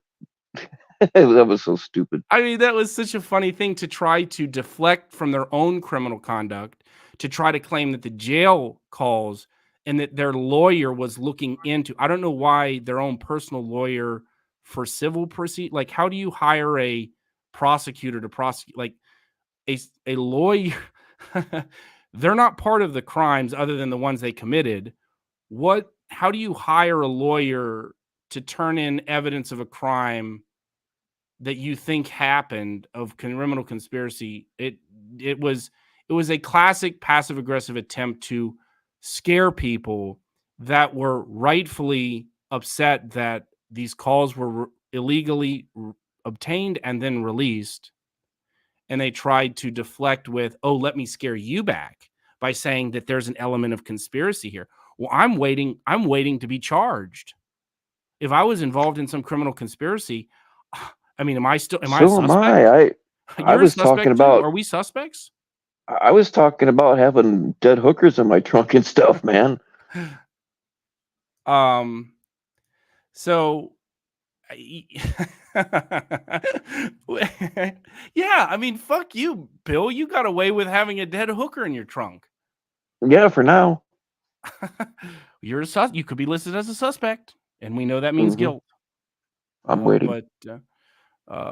that was so stupid. I mean, that was such a funny thing to try to deflect from their own criminal conduct, to try to claim that the jail calls and that their lawyer was looking into. I don't know why their own personal lawyer for civil proceed. Like, how do you hire a prosecutor to prosecute? Like a lawyer? They're not part of the crimes other than the ones they committed. How do you hire a lawyer to turn in evidence of a crime that you think happened of criminal conspiracy? It was a classic passive aggressive attempt to scare people that were rightfully upset that these calls were illegally obtained and then released. And they tried to deflect with, oh, let me scare you back by saying that there's an element of conspiracy here. Well, I'm waiting to be charged. If I was involved in some criminal conspiracy, I mean, am I a suspect? I was talking about. Are we suspects? I was talking about having dead hookers in my trunk and stuff, man. So, yeah, I mean, fuck you, Bill. You got away with having a dead hooker in your trunk. Yeah, for now. You're you could be listed as a suspect, and we know that means guilt. I'm waiting. But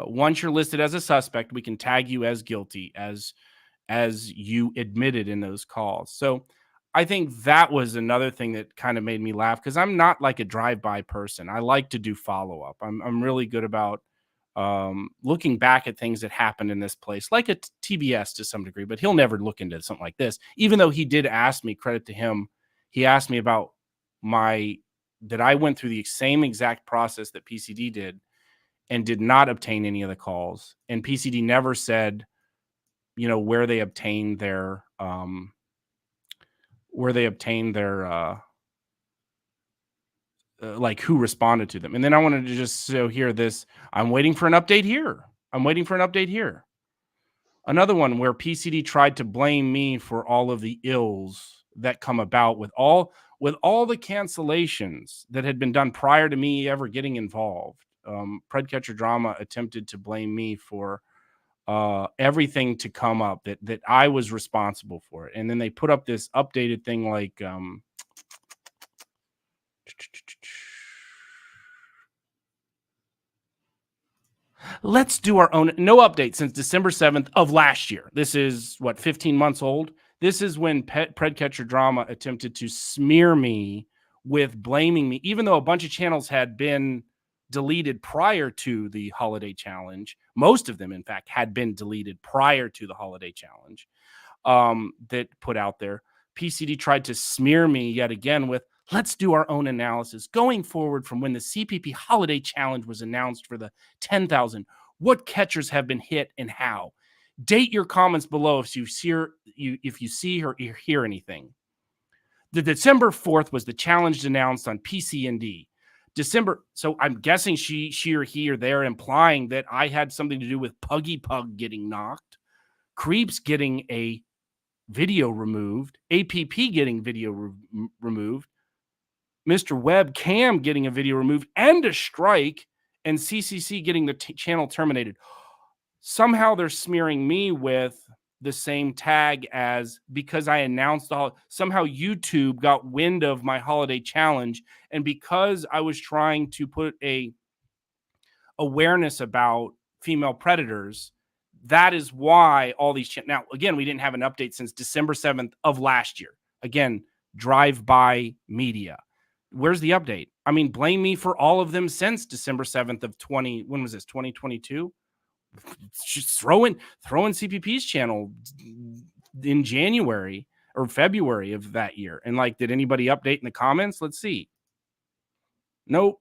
once you're listed as a suspect, we can tag you as guilty, as you admitted in those calls. So I think that was another thing that kind of made me laugh, because I'm not like a drive-by person. I like to do follow-up. I'm really good about looking back at things that happened in this place, like a TBS to some degree, but he'll never look into something like this, even though he did ask me, credit to him, he asked me about that I went through the same exact process that PCD did and did not obtain any of the calls. And PCD never said, where they obtained their like who responded to them. And then I wanted to just hear this. I'm waiting for an update here. Another one where PCD tried to blame me for all of the ills that come about with all the cancellations that had been done prior to me ever getting involved. Predcatcher Drama attempted to blame me for everything to come up, that I was responsible for it. And then they put up this updated thing like let's do our own. No update since December 7th of last year. This is 15 months old. This is when Predcatcher Drama attempted to smear me with blaming me, even though a bunch of channels had been deleted prior to the holiday challenge. Most of them, in fact, had been deleted prior to the holiday challenge that put out there. PCD tried to smear me yet again with, let's do our own analysis going forward from when the CPP holiday challenge was announced for the 10,000. What catchers have been hit and how? Date your comments below if you see or hear anything. The December 4th was the challenge announced on PCND. So I'm guessing she or he or they're implying that I had something to do with Puggy Pug getting knocked, Creeps getting a video removed, APP getting video removed, Mr. Webcam getting a video removed and a strike, and CCC getting the channel terminated. Somehow they're smearing me with the same tag as because I announced somehow YouTube got wind of my holiday challenge, and because I was trying to put a awareness about female predators, that is why all these now again, we didn't have an update since December 7th of last year. Again, drive-by media. Where's the update? I mean, blame me for all of them since December 7th of 2022. Just throw in CPP's channel in January or February of that year. And like, did anybody update in the comments? Let's see. Nope.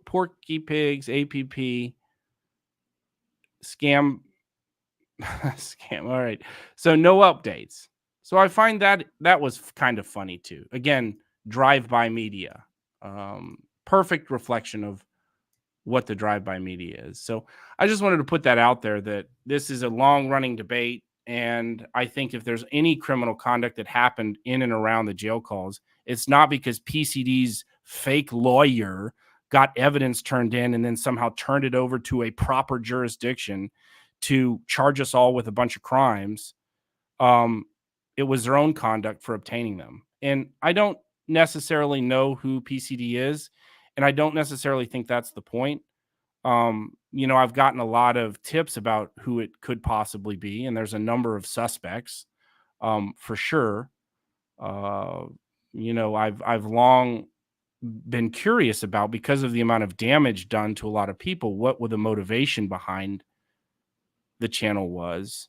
Porky Pigs, APP, scam. Scam. All right. So no updates. So I find that was kind of funny too. Again, drive-by media. Perfect reflection of what the drive-by media is. So I just wanted to put that out there, that this is a long-running debate, and I think if there's any criminal conduct that happened in and around the jail calls, it's not because PCD's fake lawyer got evidence turned in and then somehow turned it over to a proper jurisdiction to charge us all with a bunch of crimes. It was their own conduct for obtaining them. And I don't necessarily know who PCD is, and I don't necessarily think that's the point. I've gotten a lot of tips about who it could possibly be, and there's a number of suspects, for sure. I've long been curious about, because of the amount of damage done to a lot of people, what the motivation behind the channel was,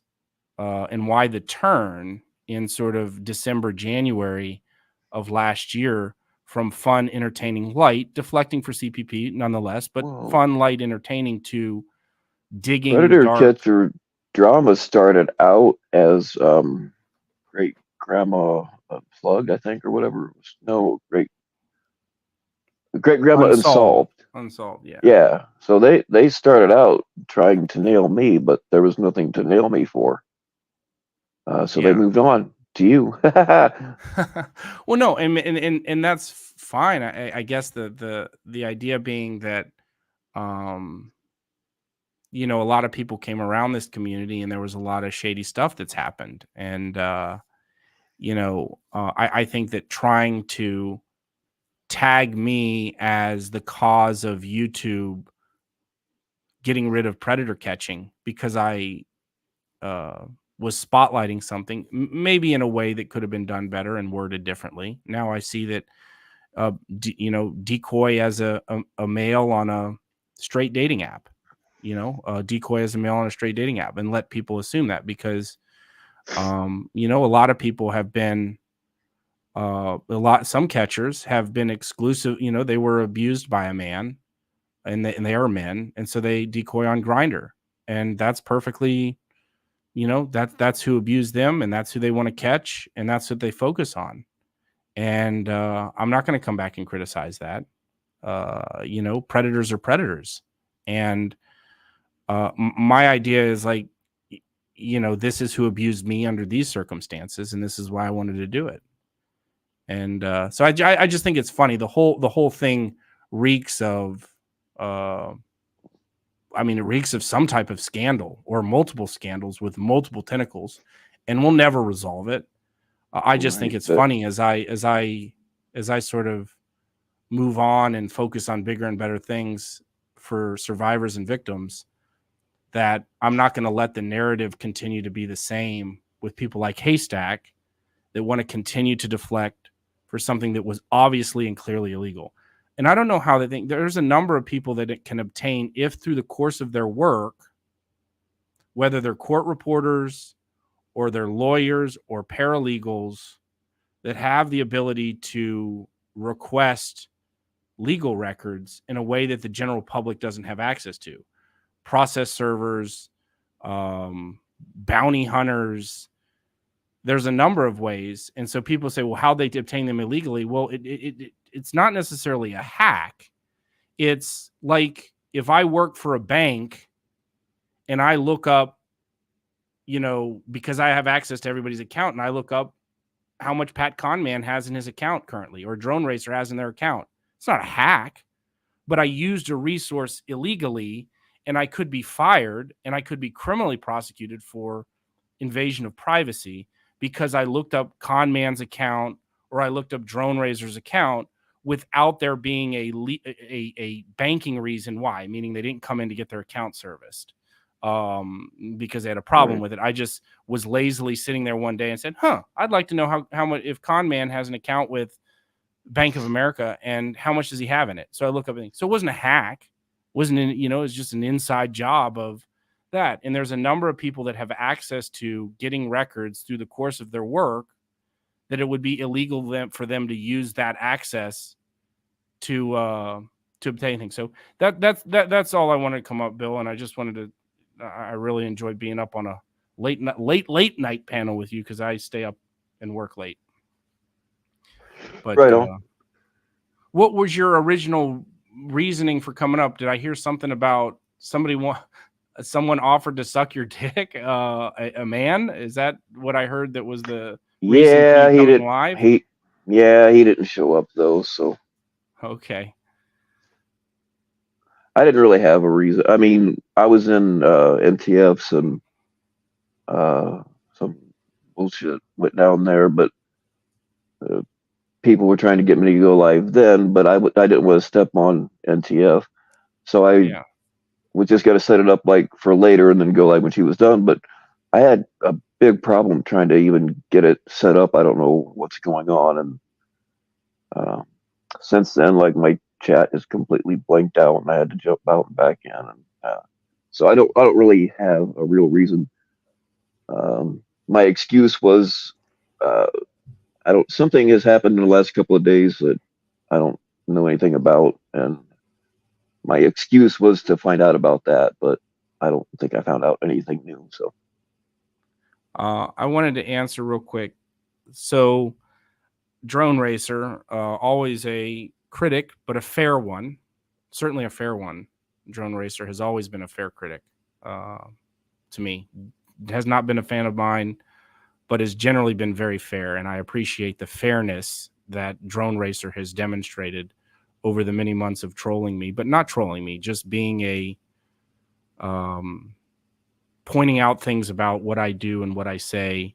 and why the turn in sort of December, January of last year from fun, entertaining, light, deflecting for CPP nonetheless, but fun, light, entertaining to digging Predator dark. Catcher drama started out as Great Grandma Plug, I think, or whatever it was. No, Great Grandma Unsolved. Unsolved, yeah. Yeah. So they started out trying to nail me, but there was nothing to nail me for. So they moved on to you. Well, no, and that's fine. I guess the idea being that a lot of people came around this community, and there was a lot of shady stuff that's happened. And I think that trying to tag me as the cause of YouTube getting rid of predator catching because I was spotlighting something, maybe in a way that could have been done better and worded differently. Now I see that, decoy as a male on a straight dating app, decoy as a male on a straight dating app, and let people assume that because, a lot of people have been, some catchers have been exclusive, they were abused by a man and they are men. And so they decoy on Grindr, and that's perfectly, that's who abused them, and that's who they want to catch, and that's what they focus on. And I'm not going to come back and criticize that. Predators are predators. And my idea is like, this is who abused me under these circumstances, and this is why I wanted to do it. And so I just think it's funny. The whole thing reeks of, it reeks of some type of scandal or multiple scandals with multiple tentacles, and we'll never resolve it. I just think it's funny as I sort of move on and focus on bigger and better things for survivors and victims, that I'm not going to let the narrative continue to be the same with people like Haystack that want to continue to deflect for something that was obviously and clearly illegal. And I don't know how they think. There's a number of people that it can obtain if through the course of their work, whether they're court reporters or they're lawyers or paralegals, that have the ability to request legal records in a way that the general public doesn't have access to. Process servers, bounty hunters. There's a number of ways. And so people say, well, how'd they obtain them illegally? Well, it's not necessarily a hack. It's like if I work for a bank and I look up, because I have access to everybody's account, and I look up how much Pat Conman has in his account currently, or Drone Racer has in their account. It's not a hack, but I used a resource illegally, and I could be fired, and I could be criminally prosecuted for invasion of privacy because I looked up Conman's account or I looked up Drone Racer's account without there being a banking reason why, meaning they didn't come in to get their account serviced because they had a problem with it. I just was lazily sitting there one day and said, I'd like to know how much, if Conman has an account with Bank of America and how much does he have in it? So I look up and so it wasn't a hack. It wasn't, it was just an inside job of that. And there's a number of people that have access to getting records through the course of their work that it would be illegal for them to use that access to obtain things. So that's all I wanted to come up, Bill. And I just wanted to, I really enjoyed being up on a late night panel with you because I stay up and work late. But right on. What was your original reasoning for coming up? Did I hear something about someone offered to suck your dick? A man? Is that what I heard? That was the reason for you coming live? He didn't show up though. So okay. I didn't really have a reason. I mean, I was in NTFs and some bullshit went down there, but people were trying to get me to go live then, but I didn't want to step on NTF. So I was just going to set it up like for later and then go live when she was done. But I had a big problem trying to even get it set up. I don't know what's going on. And since then, like my chat is completely blanked out and I had to jump out and back in. And so I don't really have a real reason. My excuse was, something has happened in the last couple of days that I don't know anything about. And my excuse was to find out about that, but I don't think I found out anything new. So I wanted to answer real quick. So Drone Racer, always a critic, but a fair one, certainly a fair one. Drone Racer has always been a fair critic to me. Has not been a fan of mine, but has generally been very fair. And I appreciate the fairness that Drone Racer has demonstrated over the many months of trolling me, but not trolling me, just being pointing out things about what I do and what I say.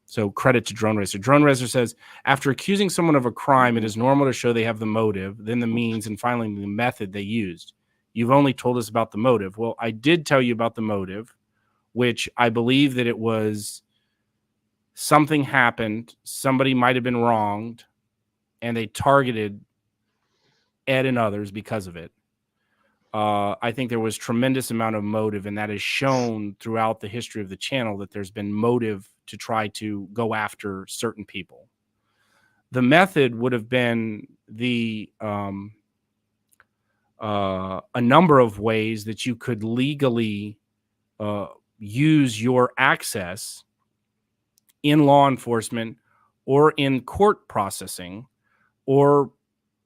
So credit to Drone Racer. Drone Racer says, after accusing someone of a crime, it is normal to show they have the motive, then the means, and finally the method they used. You've only told us about the motive. Well, I did tell you about the motive, which I believe that it was something happened. Somebody might have been wronged, and they targeted Ed and others because of it. I think there was tremendous amount of motive, and that is shown throughout the history of the channel that there's been motive to try to go after certain people. The method would have been a number of ways that you could legally use your access in law enforcement or in court processing, or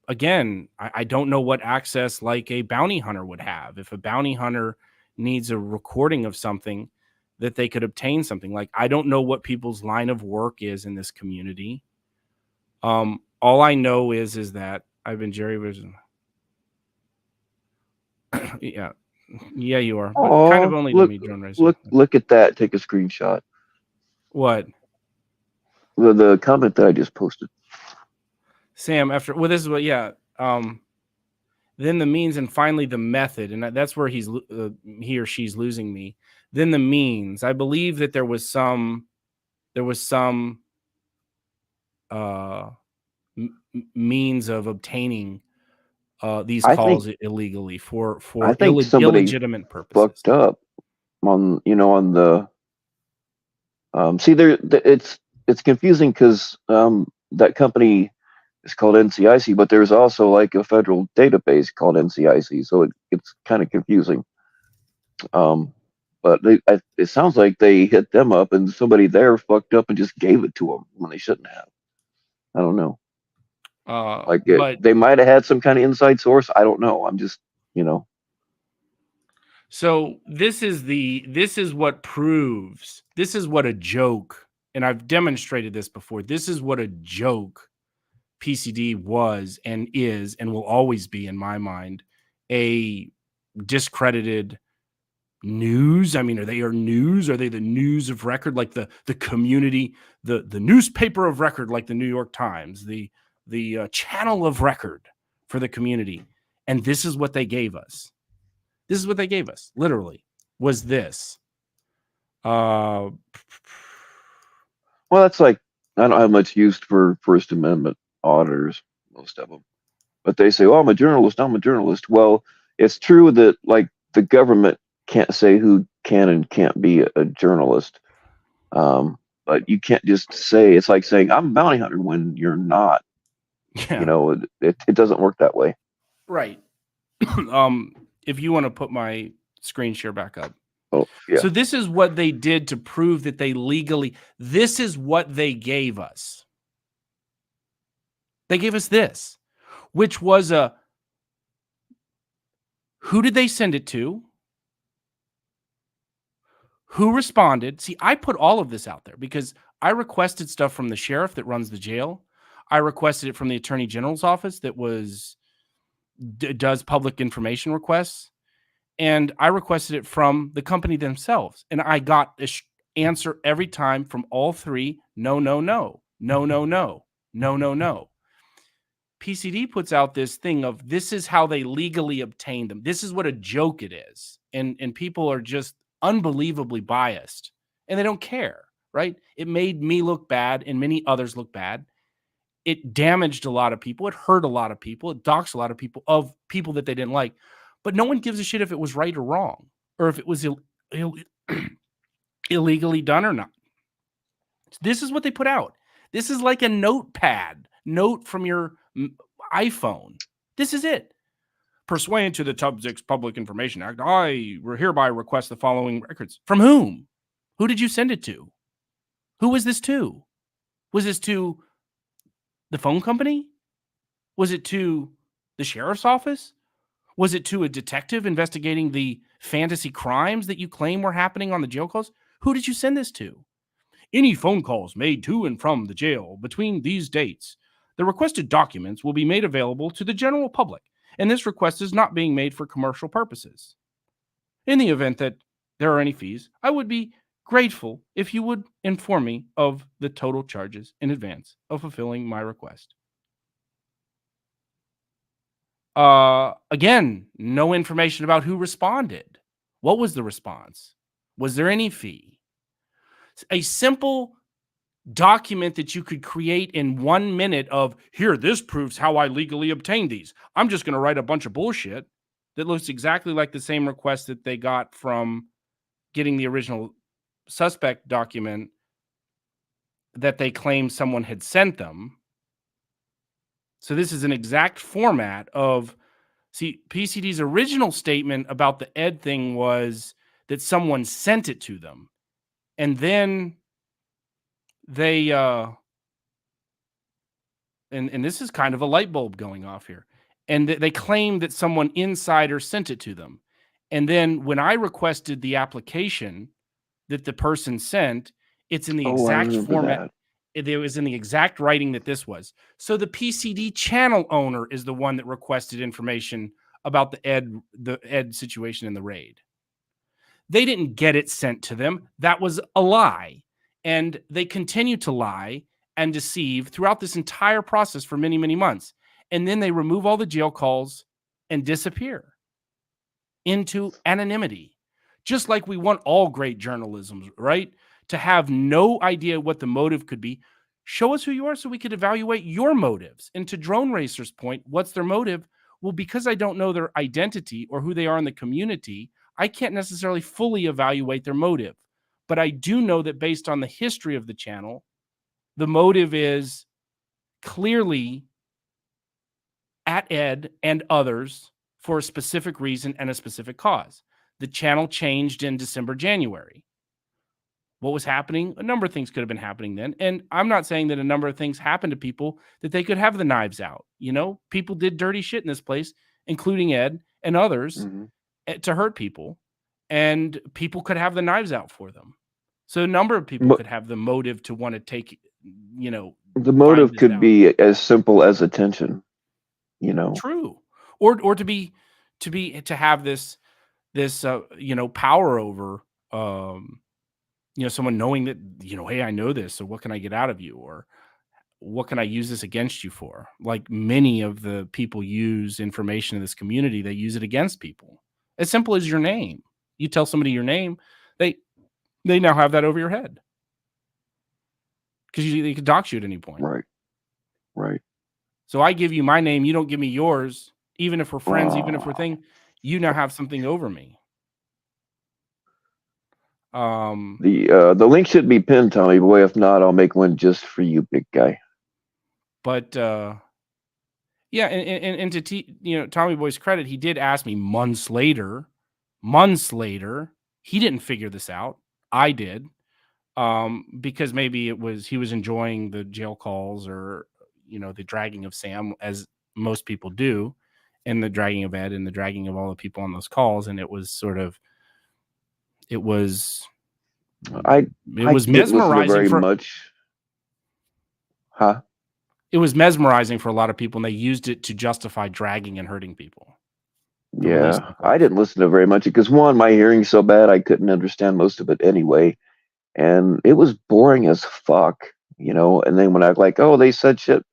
again, I don't know what access like a bounty hunter would have. If a bounty hunter needs a recording of something, that they could obtain something. Like, I don't know what people's line of work is in this community. All I know is that I've been Jerry Vision. Yeah, you are. But kind of only to me, Drone Racer. Look at that. Take a screenshot. What? The comment that I just posted. Sam, this is what, then the means and finally the method, and that's where he or she's losing me. Then the means. I believe that there was some means of obtaining these calls illegally for illegitimate purposes. Fucked up on the see there. It's confusing because that company is called NCIC, but there's also like a federal database called NCIC, so it's kind of confusing. But it sounds like they hit them up, and somebody there fucked up and just gave it to them when they shouldn't have. I don't know. But they might have had some kind of inside source. I don't know. I'm just, you know. So this is what proves, this is what a joke, and I've demonstrated this before. This is what a joke PCD was and is and will always be, in my mind, a discredited news. I mean, are they news? Are they the news of record, like the community, the newspaper of record, like the New York Times, the channel of record for the community? And this is what they gave us. This is what they gave us, literally, was this. Well, that's like, I don't have much use for First Amendment auditors, most of them. But they say, oh, I'm a journalist. Well, it's true that, like, the government can't say who can and can't be a journalist. But you can't just say, it's like saying, I'm a bounty hunter when you're not. Yeah. You know, it doesn't work that way. Right. If you want to put my screen share back up. Oh, yeah. So this is what they did to prove that they legally, this is what they gave us. They gave us this, which was who did they send it to? Who responded? See, I put all of this out there because I requested stuff from the sheriff that runs the jail. I requested it from the attorney general's office that does public information requests. And I requested it from the company themselves. And I got an answer every time from all three. No, no, no, no, no, no, no, no, no. PCD puts out this thing of this is how they legally obtained them. This is what a joke it is. And people are just unbelievably biased and they don't care, right? It made me look bad and many others look bad. It damaged a lot of people. It hurt a lot of people. It doxed a lot of people that they didn't like. But no one gives a shit if it was right or wrong, or if it was illegally done or not. This is what they put out. This is like a note from your iPhone. This is it. Pursuant to the TUB-6 Public Information Act, I hereby request the following records. From whom? Who did you send it to? Who was this to? Was this to the phone company? Was it to the sheriff's office? Was it to a detective investigating the fantasy crimes that you claim were happening on the jail calls? Who did you send this to? Any phone calls made to and from the jail between these dates, the requested documents will be made available to the general public, and this request is not being made for commercial purposes. In the event that there are any fees, I would be grateful if you would inform me of the total charges in advance of fulfilling my request. Again, no information about who responded. What was the response? Was there any fee? A simple document that you could create in 1 minute of, here, this proves how I legally obtained these. I'm just going to write a bunch of bullshit that looks exactly like the same request that they got from getting the original suspect document that they claimed someone had sent them. So this is an exact format of, see, PCD's original statement about the Ed thing was that someone sent it to them. And then they, and this is kind of a light bulb going off here. And they claim that someone insider sent it to them. And then when I requested the application that the person sent, it's in the exact format. That. It was in the exact writing that this was. So the PCD channel owner is the one that requested information about the Ed situation in the raid. They didn't get it sent to them. That was a lie. And they continue to lie and deceive throughout this entire process for many, many months. And then they remove all the jail calls and disappear into anonymity. Just like we want all great journalism, right? To have no idea what the motive could be. Show us who you are so we could evaluate your motives. And to Drone Racer's point, what's their motive? Well, because I don't know their identity or who they are in the community, I can't necessarily fully evaluate their motive. But I do know that based on the history of the channel, the motive is clearly at Ed and others for a specific reason and a specific cause. the channel changed in December, January. What was happening? A number of things could have been happening then. And I'm not saying that a number of things happened to people that they could have the knives out. You know, people did dirty shit in this place, including Ed and others, to hurt people. And people could have the knives out for them. So a number of people could have the motive to want to take, you know. The motive could be as simple as attention, you know. True. Or to have this you know, power over you know, someone knowing that, you know, hey, I know this, so what can I get out of you? Or what can I use this against you for? Like many of the people use information in this community, they use it against people. As simple as your name. You tell somebody your name, they now have that over your head. Because they could dox you at any point. Right. So I give you my name, you don't give me yours, even if we're friends, even if we're you now have something over me. The link should be pinned, Tommy Boy. If not, I'll make one just for you, big guy. But yeah, and to you know, Tommy Boy's credit, he did ask me months later. He didn't figure this out. I did. Because maybe he was enjoying the jail calls, or, you know, the dragging of Sam, as most people do, and the dragging of Ed and the dragging of all the people on those calls. And it was mesmerizing for much. Huh? It was mesmerizing for a lot of people, and they used it to justify dragging and hurting people. Yeah, I didn't listen to very much because, one, my hearing's so bad I couldn't understand most of it anyway. And it was boring as fuck, you know. And then when I was like, oh, they said shit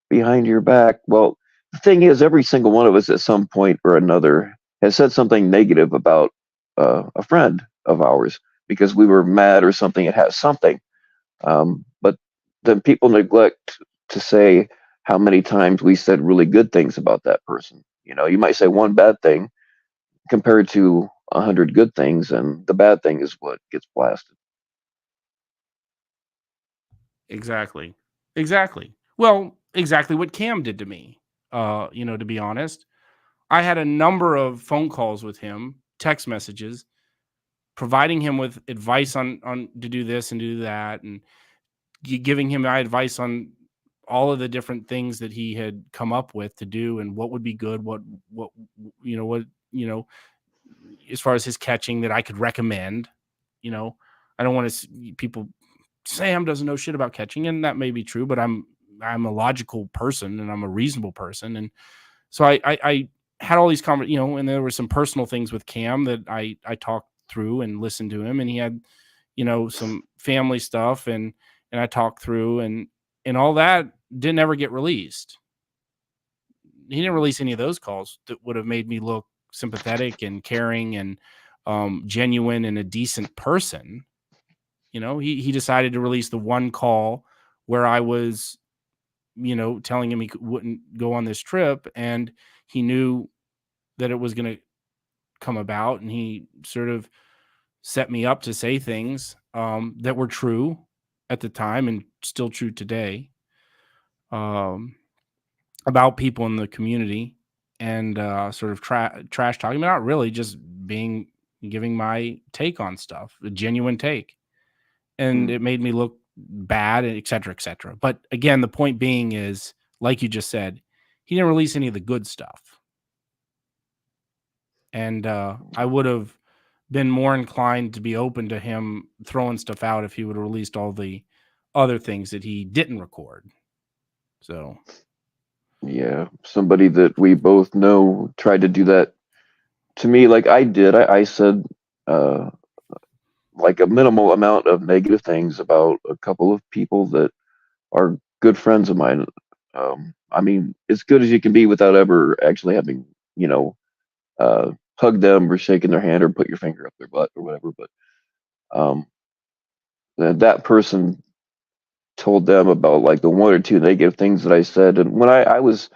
behind your back. Well, the thing is, every single one of us at some point or another has said something negative about a friend of ours because we were mad or something. It has something. But then people neglect to say how many times we said really good things about that person. You know, you might say one bad thing compared to 100 good things, and the bad thing is what gets blasted. Exactly. Well, exactly what Cam did to me. You know, to be honest, I had a number of phone calls with him, text messages, providing him with advice on to do this and do that, and giving him my advice on all of the different things that he had come up with to do and what would be good, what as far as his catching that I could recommend. You know, I don't want to people. Sam doesn't know shit about catching, and that may be true, but I'm a logical person and I'm a reasonable person. And so I had all these conversations, you know, and there were some personal things with Cam that I talked through and listened to him, and he had, you know, some family stuff and I talked through, and all that didn't ever get released. He didn't release any of those calls that would have made me look sympathetic and caring and genuine and a decent person. You know, he decided to release the one call where I was, you know, telling him he wouldn't go on this trip, and he knew that it was going to come about, and he sort of set me up to say things that were true at the time and still true today about people in the community, and sort of trash talking, but not really, just giving my take on stuff, a genuine take. And it made me look bad, et cetera, et cetera. But again, the point being is, like you just said, he didn't release any of the good stuff. And I would have been more inclined to be open to him throwing stuff out if he would have released all the other things that he didn't record. So, yeah, somebody that we both know tried to do that to me, like I did. I said like a minimal amount of negative things about a couple of people that are good friends of mine. I mean, as good as you can be without ever actually having, you know, hug them or shaking their hand or put your finger up their butt or whatever. But that person told them about like the one or two negative things that I said. And when I was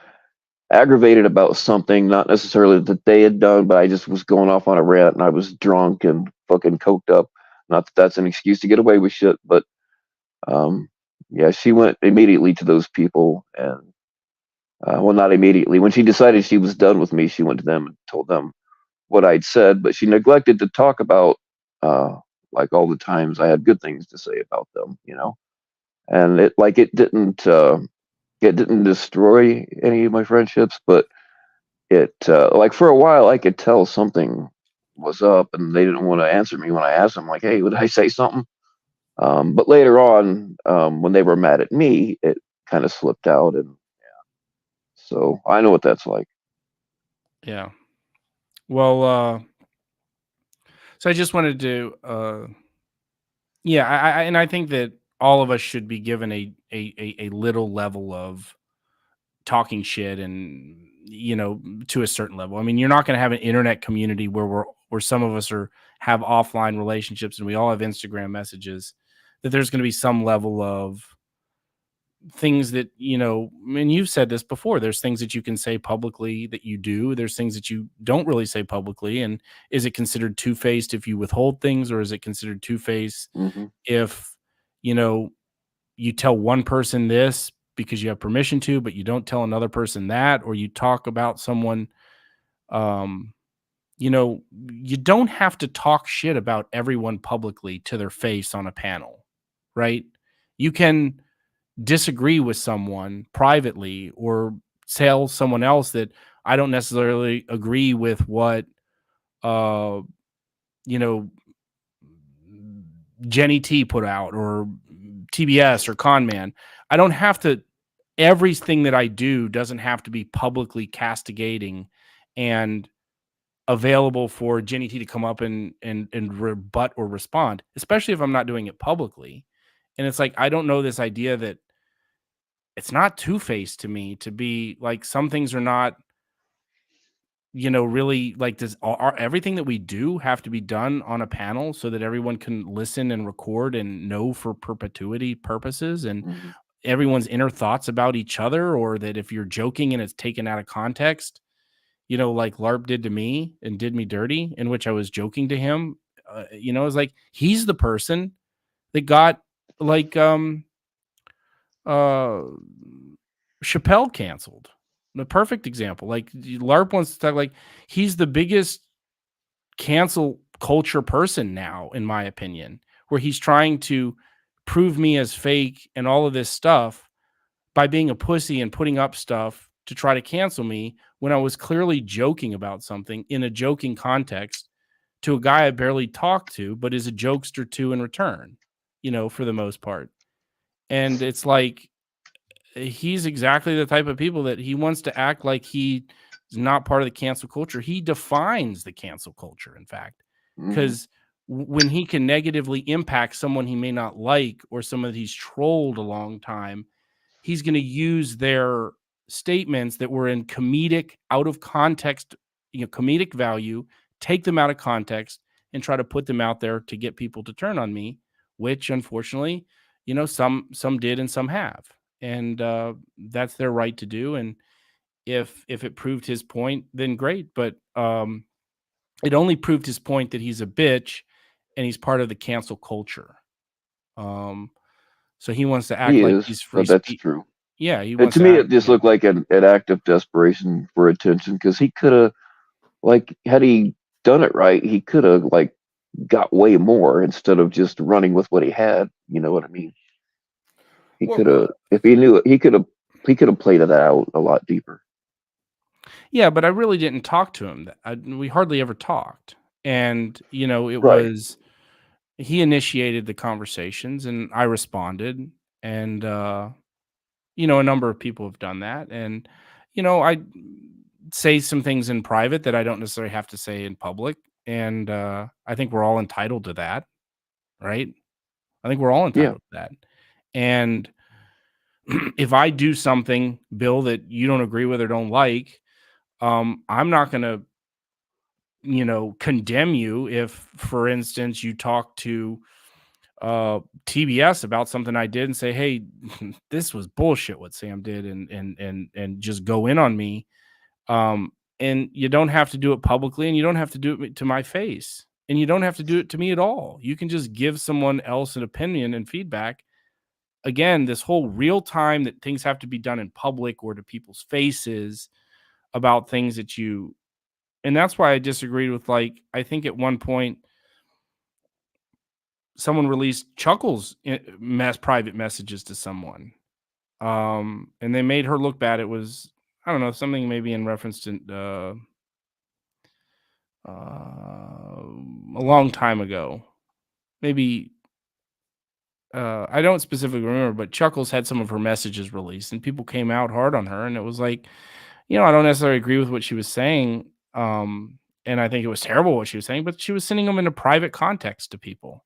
aggravated about something, not necessarily that they had done, but I just was going off on a rant and I was drunk and fucking coked up. Not that that's an excuse to get away with shit, but yeah, she went immediately to those people, and well, not immediately. When she decided she was done with me, she went to them and told them what I'd said, but she neglected to talk about like all the times I had good things to say about them, and it didn't destroy any of my friendships, but it like for a while I could tell something was up, and they didn't want to answer me when I asked them, like, "Hey, would I say something?" But later on, when they were mad at me, it kind of slipped out, and so I know what that's like. Yeah. Well, so I just wanted to, yeah, I think that all of us should be given a little level of talking shit, and to a certain level. I mean, you're not going to have an internet community where some of us have offline relationships and we all have Instagram messages, that there's going to be some level of things that, and you've said this before, there's things that you can say publicly that you do, there's things that you don't really say publicly. And is it considered two-faced if you withhold things, or is it considered two-faced if you tell one person this because you have permission to, but you don't tell another person that, or you talk about someone, you don't have to talk shit about everyone publicly to their face on a panel, right? You can disagree with someone privately, or tell someone else that I don't necessarily agree with what, you know, Jenny T put out, or TBS, or Conman. I don't have to, everything that I do doesn't have to be publicly castigating and available for Jenny T to come up and rebut or respond, especially if I'm not doing it publicly. And it's like, I don't know, this idea that it's not two-faced to me to be like, some things are not, really like, does everything that we do have to be done on a panel so that everyone can listen and record and know for perpetuity purposes, and everyone's inner thoughts about each other? Or that if you're joking and it's taken out of context, like LARP did to me and did me dirty, in which I was joking to him, it's like, he's the person that got like, Chappelle canceled. The perfect example. Like, LARP wants to talk, like, he's the biggest cancel culture person now, in my opinion, where he's trying to prove me as fake and all of this stuff by being a pussy and putting up stuff to try to cancel me, when I was clearly joking about something in a joking context to a guy I barely talked to, but is a jokester to in return, for the most part. And it's like, he's exactly the type of people that he wants to act like he is not part of the cancel culture. He defines the cancel culture, in fact, because when he can negatively impact someone he may not like, or someone that he's trolled a long time, he's going to use their statements that were in comedic, out of context, comedic value, take them out of context and try to put them out there to get people to turn on me, which unfortunately, some did and some have. And that's their right to do. And if it proved his point, then great. But it only proved his point that he's a bitch and he's part of the cancel culture. So he wants to act like he's free. But that's true. Yeah, he And wants to me, it just looked like an act of desperation for attention, because he could have, like, had he done it right, he could have, like, got way more instead of just running with what he had. You know what I mean? He could have, if he knew it, he could have played it out a lot deeper. Yeah, but I really didn't talk to him. We hardly ever talked. And, was, he initiated the conversations and I responded. And, a number of people have done that. And, I say some things in private that I don't necessarily have to say in public. And I think we're all entitled to that. Right? I think we're all entitled to that. And if I do something, Bill, that you don't agree with or don't like, I'm not going to, condemn you if, for instance, you talk to TBS about something I did and say, hey, this was bullshit what Sam did, and just go in on me. And you don't have to do it publicly, and you don't have to do it to my face, and you don't have to do it to me at all. You can just give someone else an opinion and feedback. Again, this whole real time that things have to be done in public or to people's faces about things that you And that's why I disagreed with, like, I think at one point someone released Chuckles private messages to someone. And they made her look bad. It was, I don't know, something maybe in reference to a long time ago. Maybe I don't specifically remember, but Chuckles had some of her messages released, and people came out hard on her, and it was like, I don't necessarily agree with what she was saying, and I think it was terrible what she was saying, but she was sending them in a private context to people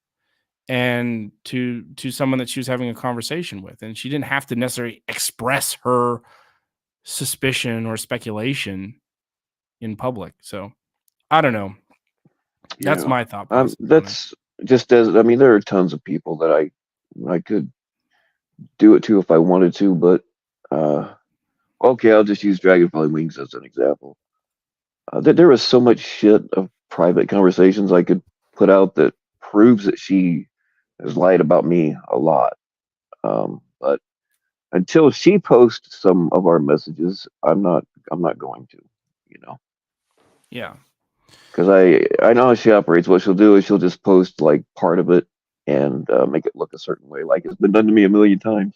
and to someone that she was having a conversation with, and she didn't have to necessarily express her suspicion or speculation in public. So I don't know. That's my thought process. That's just I mean, there are tons of people that I could do it to if I wanted to, but okay, I'll just use Dragonfly Wings as an example. There was so much shit of private conversations I could put out that proves that she has lied about me a lot. But until she posts some of our messages, I'm not going to, Yeah. Because I know how she operates. What she'll do is she'll just post like part of it and make it look a certain way, like it's been done to me a million times.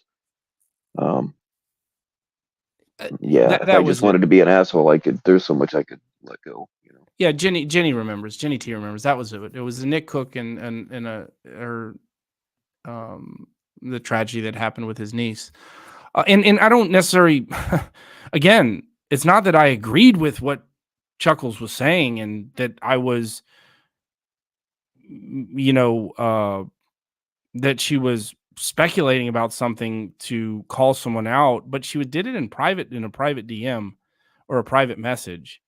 Yeah, if I just wanted to be an asshole, there's so much I could let go. Yeah, Jenny remembers. Jenny T remembers. That was it. It was Nick Cook and the tragedy that happened with his niece. And I don't necessarily, again, it's not that I agreed with what Chuckles was saying and that I was, that she was speculating about something to call someone out, but she did it in a private DM or a private message,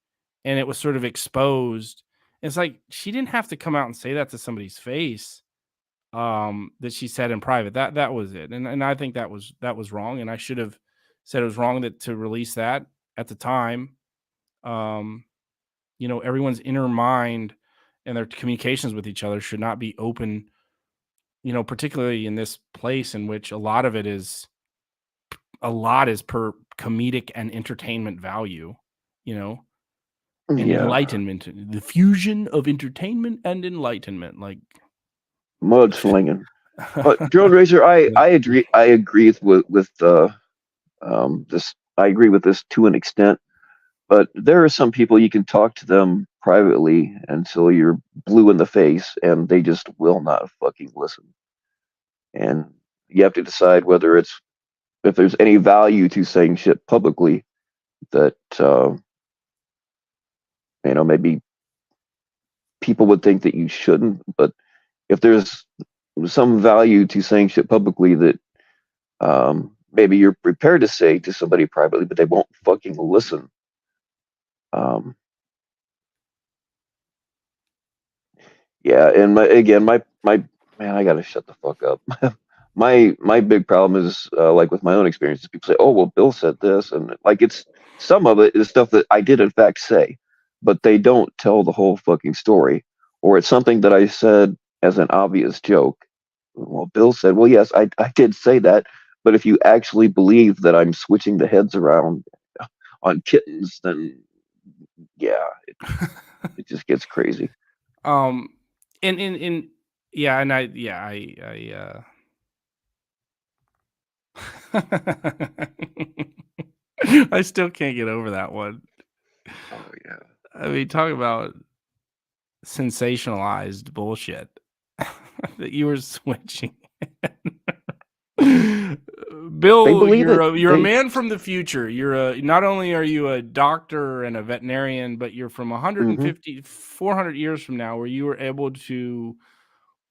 and it was sort of exposed. It's like she didn't have to come out and say that to somebody's face. That she said in private. That was it, and I think that was wrong, and I should have said it was wrong to release that at the time. Everyone's inner mind and their communications with each other should not be open. Particularly in this place in which a lot is per comedic and entertainment value. And enlightenment, the fusion of entertainment and enlightenment, like mudslinging. But Drone Racer, I agree. I agree with this. I agree with this to an extent. But there are some people you can talk to them privately until you're blue in the face, and they just will not fucking listen. And you have to decide whether if there's any value to saying shit publicly that maybe people would think that you shouldn't. But if there's some value to saying shit publicly that maybe you're prepared to say to somebody privately, but they won't fucking listen. Yeah, and my man, I gotta shut the fuck up. my big problem is like with my own experiences. People say, "Oh, well, Bill said this," and like it's some of it is stuff that I did in fact say, but they don't tell the whole fucking story, or it's something that I said as an obvious joke. Well, Bill said, "Well, yes, I did say that, but if you actually believe that I'm switching the heads around on kittens, then yeah, it just gets crazy." I I still can't get over that one. Oh yeah. I mean, talk about sensationalized bullshit that you were switching. Bill, you're a man from the future. You're not only are you a doctor and a veterinarian, but you're from 150, 400 years from now, where you were able to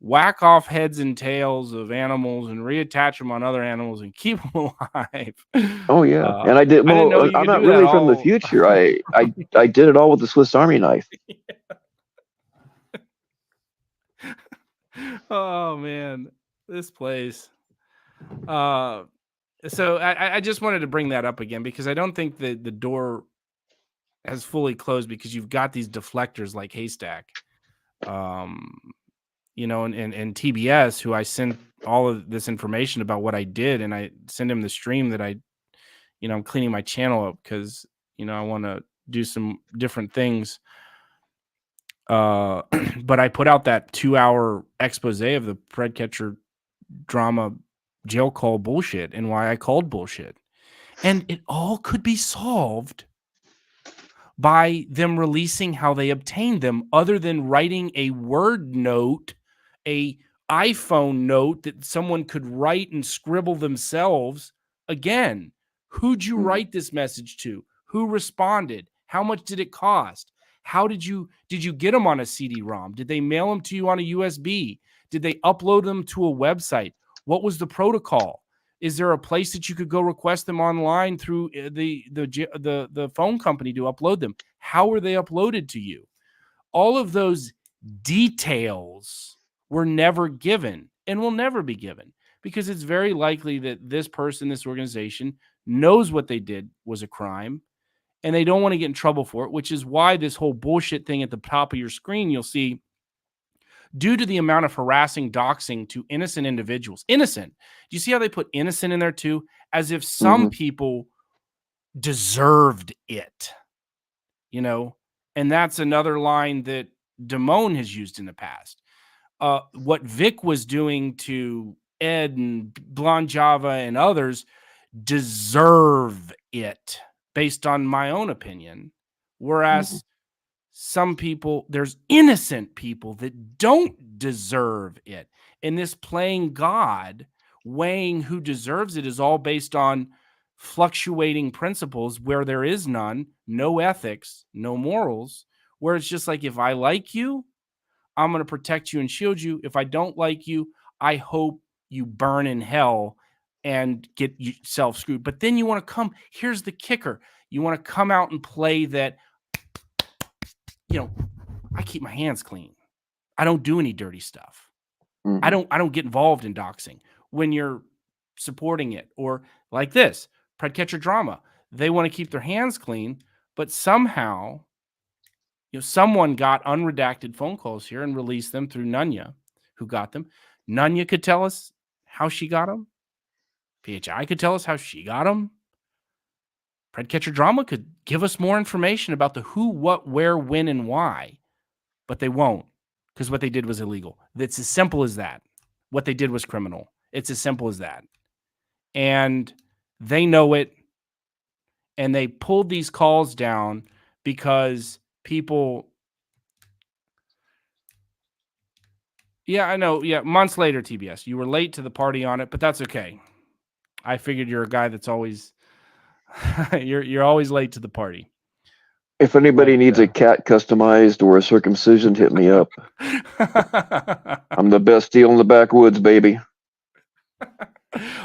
whack off heads and tails of animals and reattach them on other animals and keep them alive. Oh yeah, and I did. Well, I'm not really from the future. I did it all with the Swiss Army knife. Oh man, this place. So I just wanted to bring that up again because I don't think that the door has fully closed because you've got these deflectors like Haystack, and TBS, who I sent all of this information about what I did, and I send him the stream that I'm cleaning my channel up because I want to do some different things. But I put out that 2-hour expose of the Predcatcher drama jail call bullshit and why I called bullshit. And it all could be solved by them releasing how they obtained them, other than writing a Word note, a iPhone note that someone could write and scribble themselves. Again, who'd you write this message to? Who responded? How much did it cost? How did you get them on a CD-ROM? Did they mail them to you on a USB? Did they upload them to a website? What was the protocol? Is there a place that you could go request them online through the phone company to upload them? How were they uploaded to you? All of those details were never given and will never be given, because it's very likely that this person, this organization, knows what they did was a crime and they don't want to get in trouble for it, which is why this whole bullshit thing at the top of your screen, you'll see, due to the amount of harassing, doxing to innocent individuals. Innocent. Do you see how they put innocent in there too? As if some people deserved it, you know? And that's another line that Damone has used in the past. What Vic was doing to Ed and Blonde Java and others deserve it based on my own opinion. Whereas some people, there's innocent people that don't deserve it. And this playing God, weighing who deserves it, is all based on fluctuating principles where there is none, no ethics, no morals, where it's just like, if I like you, I'm going to protect you and shield you. If I don't like you, I hope you burn in hell and get yourself screwed. But then you want to come, here's the kicker. You want to come out and play that, you know, I keep my hands clean. I don't do any dirty stuff. I don't get involved in doxing. When you're supporting it, or like this, Predcatcher drama, they want to keep their hands clean, but somehow, you know, someone got unredacted phone calls here and released them through Nunya, who got them. Nunya could tell us how she got them. PHI could tell us how she got them. Predcatcher drama could give us more information about the who, what, where, when, and why, but they won't, because what they did was illegal. It's as simple as that. What they did was criminal. It's as simple as that. And they know it, and they pulled these calls down because people... Yeah, I know. Yeah, months later, TBS. You were late to the party on it, but that's okay. I figured you're a guy that's always... you're always late to the party. If anybody needs a cat customized or a circumcision, hit me up. I'm the best deal in the backwoods, baby.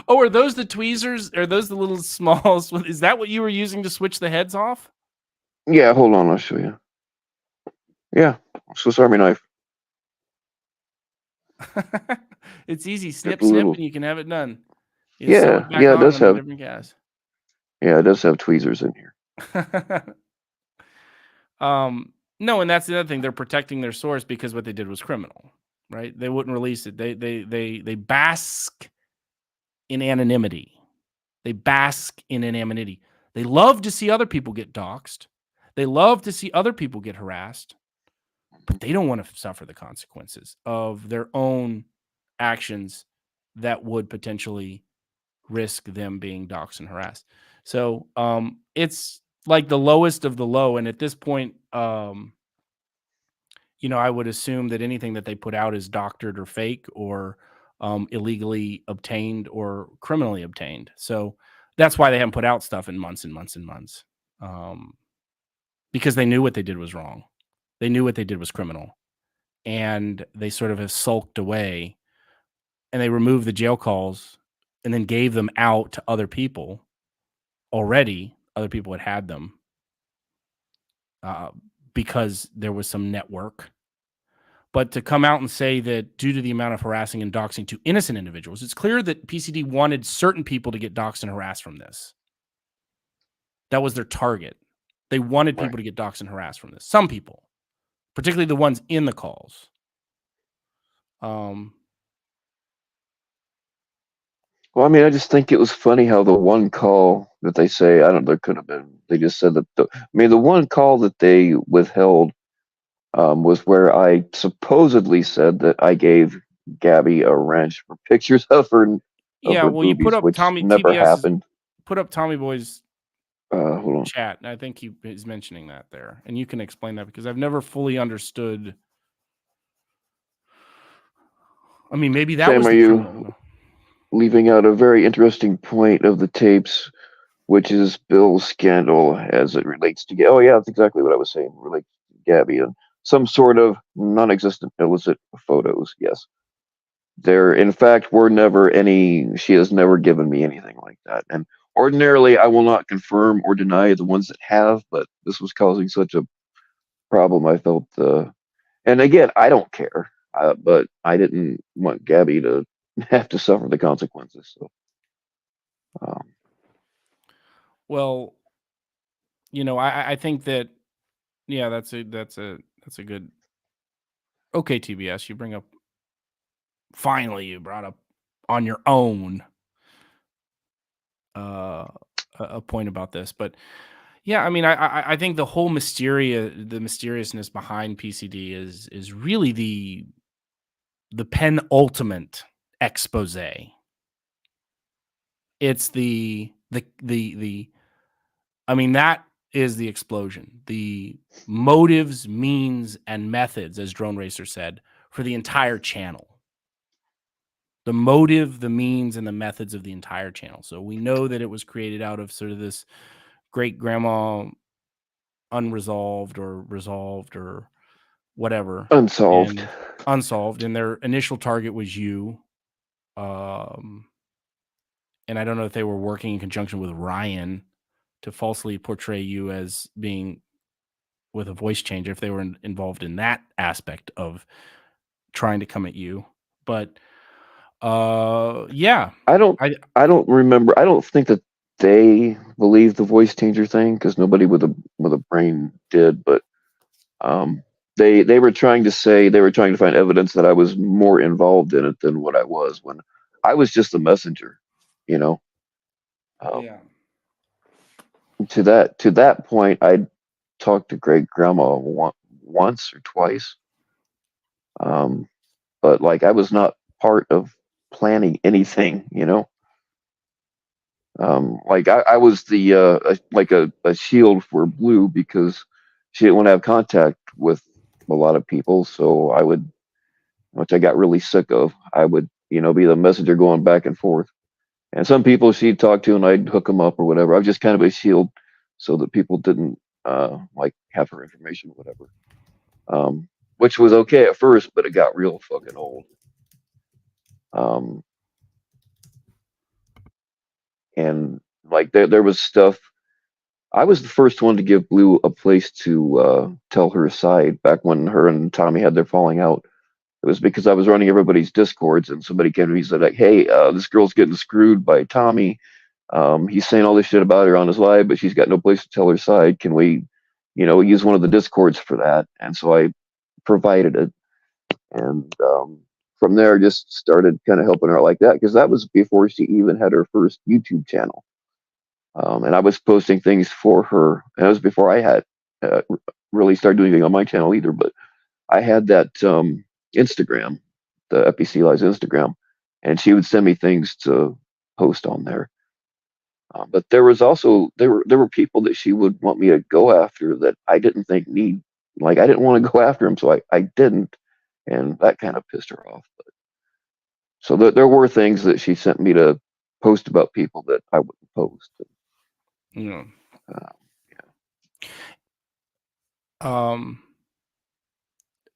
Oh, are those the tweezers? Are those the little small? Is that what you were using to switch the heads off? Yeah, hold on, I'll show you. Yeah, Swiss Army knife. It's easy. Snip, snip, and you can have it done. Yeah, it does have. Yeah, it does have tweezers in here. No, and that's the other thing. They're protecting their source because what they did was criminal, right? They wouldn't release it. They bask in anonymity. They bask in anonymity. They love to see other people get doxxed. They love to see other people get harassed, but they don't want to suffer the consequences of their own actions that would potentially risk them being doxxed and harassed. So it's like the lowest of the low. And at this point, you know, I would assume that anything that they put out is doctored or fake or illegally obtained or criminally obtained. So that's why they haven't put out stuff in months and months and months, because they knew what they did was wrong. They knew what they did was criminal, and they sort of have sulked away, and they removed the jail calls and then gave them out to other people already. Other people had them because there was some network. But to come out and say that due to the amount of harassing and doxing to innocent individuals, it's clear that PCD wanted certain people to get doxed and harassed from this. That was their target. They wanted people to get doxed and harassed from this. Some people, particularly the ones in the calls. Well, I mean, I just think it was funny how the one call that they say, I don't know, there could have been, they just said that, the one call that they withheld was where I supposedly said that I gave Gabby a wrench for pictures of her Yeah, well, you put boobies, up which Tommy never TBS happened. put up Tommy Boy's Hold on. chat. I think he is mentioning that there, and you can explain that because I've never fully understood. I mean, maybe that Sam, was are the you criminal. leaving out a very interesting point of the tapes, which is Bill's scandal as it relates to? Oh yeah, that's exactly what I was saying. Relates to Gabby and some sort of non-existent illicit photos. Yes, there in fact were never any. She has never given me anything like that, and ordinarily I will not confirm or deny the ones that have, but this was causing such a problem. I felt, and again, I don't care, but I didn't want Gabby to have to suffer the consequences. So, Well, I think that, yeah, that's a good. Okay, TBS, you bring up. Finally, you brought up on your own a point about this, but yeah, I mean, I think the whole mysteriousness behind PCD is really the penultimate expose. It's the I mean, that is the explosion. The motives, means, and methods, as Drone Racer said, for the entire channel. The motive, the means, and the methods of the entire channel. So we know that it was created out of sort of this great grandma unresolved or resolved or whatever. unsolved. And their initial target was you. And I don't know if they were working in conjunction with Ryan to falsely portray you as being with a voice changer, if they were involved in that aspect of trying to come at you. But yeah, I don't remember. I don't think that they believe the voice changer thing because nobody with a brain did. But they were trying to say they were trying to find evidence that I was more involved in it than what I was when I was just the messenger. You know. yeah. To that point, I talked to great grandma once or twice. But like I was not part of planning anything. Like I was the like a shield for Blue because she didn't want to have contact with a lot of people. So I would, which I got really sick of. I would, be the messenger going back and forth. And some people she'd talk to, and I'd hook them up or whatever. I was just kind of a shield, so that people didn't like have her information, or whatever. Which was okay at first, but it got real fucking old. And like there was stuff. I was the first one to give Blue a place to tell her side back when her and Tommy had their falling out. It was because I was running everybody's discords, and somebody came to me and said, like, "Hey, this girl's getting screwed by Tommy. He's saying all this shit about her on his live, but she's got no place to tell her side. Can we, use one of the discords for that?" And so I provided it, and from there, just started kind of helping her like that because that was before she even had her first YouTube channel. And I was posting things for her. And that was before I had really started doing anything on my channel either. But I had that Instagram, the FBC Lives Instagram, and she would send me things to post on there. But there was also there were people that she would want me to go after that I didn't think need. Like I didn't want to go after them, so I didn't, and that kind of pissed her off. But so there were things that she sent me to post about people that I wouldn't post. Yeah.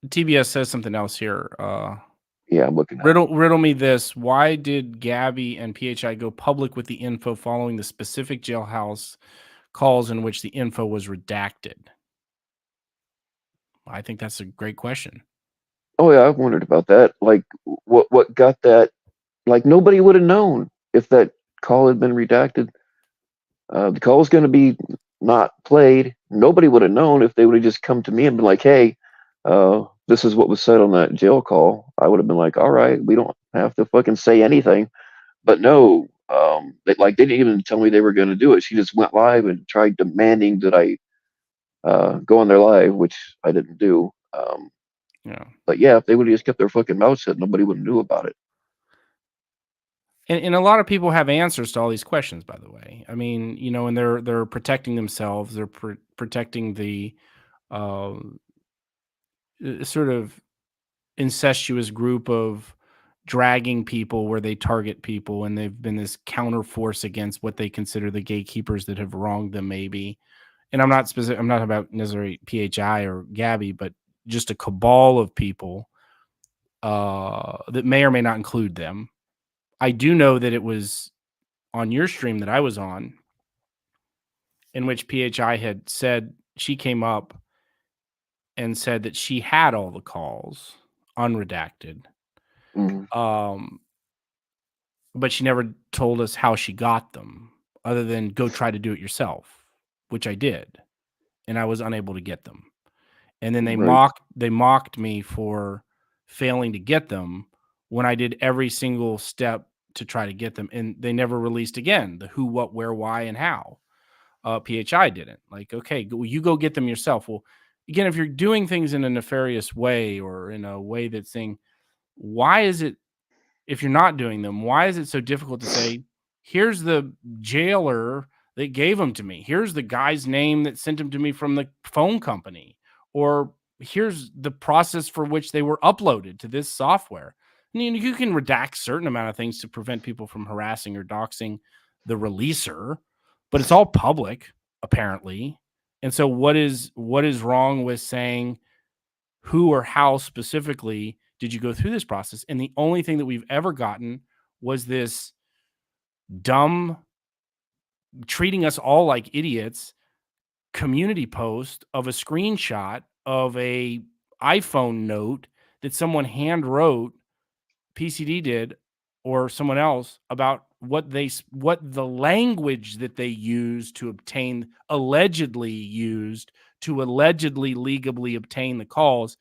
TBS says something else here. Yeah, I'm looking at riddle me this. Why did Gabby and PHI go public with the info following the specific jailhouse calls in which the info was redacted? I think that's a great question. Oh yeah, I've wondered about that. Like what got that? Like nobody would have known if that call had been redacted. The call was going to be not played. Nobody would have known if they would have just come to me and been like, "Hey, this is what was said on that jail call." I would have been like, "All right, we don't have to fucking say anything." But no, they didn't even tell me they were going to do it. She just went live and tried demanding that I go on their live, which I didn't do. Yeah. But yeah, if they would have just kept their fucking mouth shut, nobody would have knew about it. And a lot of people have answers to all these questions, by the way. I mean, and they're protecting themselves. They're protecting the sort of incestuous group of dragging people where they target people, and they've been this counterforce against what they consider the gatekeepers that have wronged them, maybe. And I'm not about necessarily PHI or Gabby, but just a cabal of people that may or may not include them. I do know that it was on your stream that I was on, in which PHI had said, she came up and said that she had all the calls unredacted. But she never told us how she got them, other than go try to do it yourself, which I did, and I was unable to get them. And then they mocked me for failing to get them when I did every single step to try to get them, and they never released again the who, what, where, why, and how. PHI didn't. Like, okay, you go get them yourself. Well, again, if you're doing things in a nefarious way, or in a way that's saying, why is it, if you're not doing them, why is it so difficult to say, here's the jailer that gave them to me, here's the guy's name that sent them to me from the phone company, or here's the process for which they were uploaded to this software? I mean, you can redact certain amount of things to prevent people from harassing or doxing the releaser, but it's all public, apparently. And so what is wrong with saying who or how specifically did you go through this process? And the only thing that we've ever gotten was this dumb, treating us all like idiots, community post of a screenshot of a iPhone note that someone hand wrote, PCD did, or someone else, about what the language that they used to obtain, allegedly legally obtain the calls.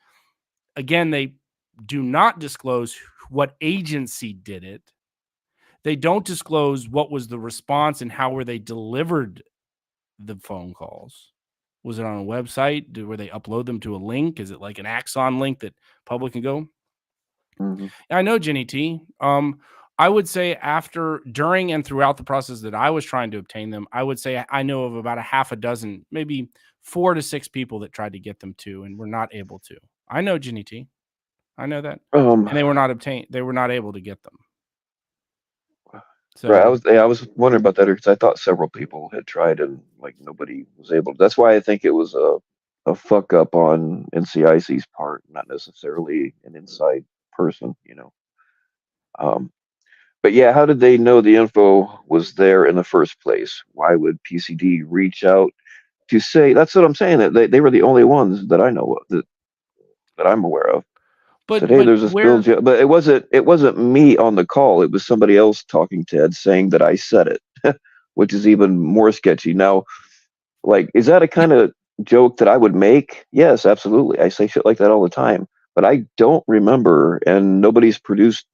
Again, they do not disclose what agency did it. They don't disclose what was the response and how were they delivered the phone calls. Was it on a website? Were they upload them to a link? Is it like an Axon link that public can go? I know, Jenny T. I would say after, during, and throughout the process that I was trying to obtain them, I would say I know of about a half a dozen, maybe 4 to 6 people that tried to get them to and were not able to. I know, Jenny T. I know that. And they were not able to get them. So right, I was wondering about that because I thought several people had tried and like nobody was able. That's why I think it was a fuck up on NCIC's part, not necessarily an inside person, But yeah, how did they know the info was there in the first place? Why would PCD reach out to say? That's what I'm saying. That they were the only ones that I know of that I'm aware of. But said, hey, there's a spill, but it wasn't me on the call. It was somebody else talking to Ed saying that I said it, which is even more sketchy. Now, like, is that a kind of joke that I would make? Yes, absolutely. I say shit like that all the time, but I don't remember, and nobody's produced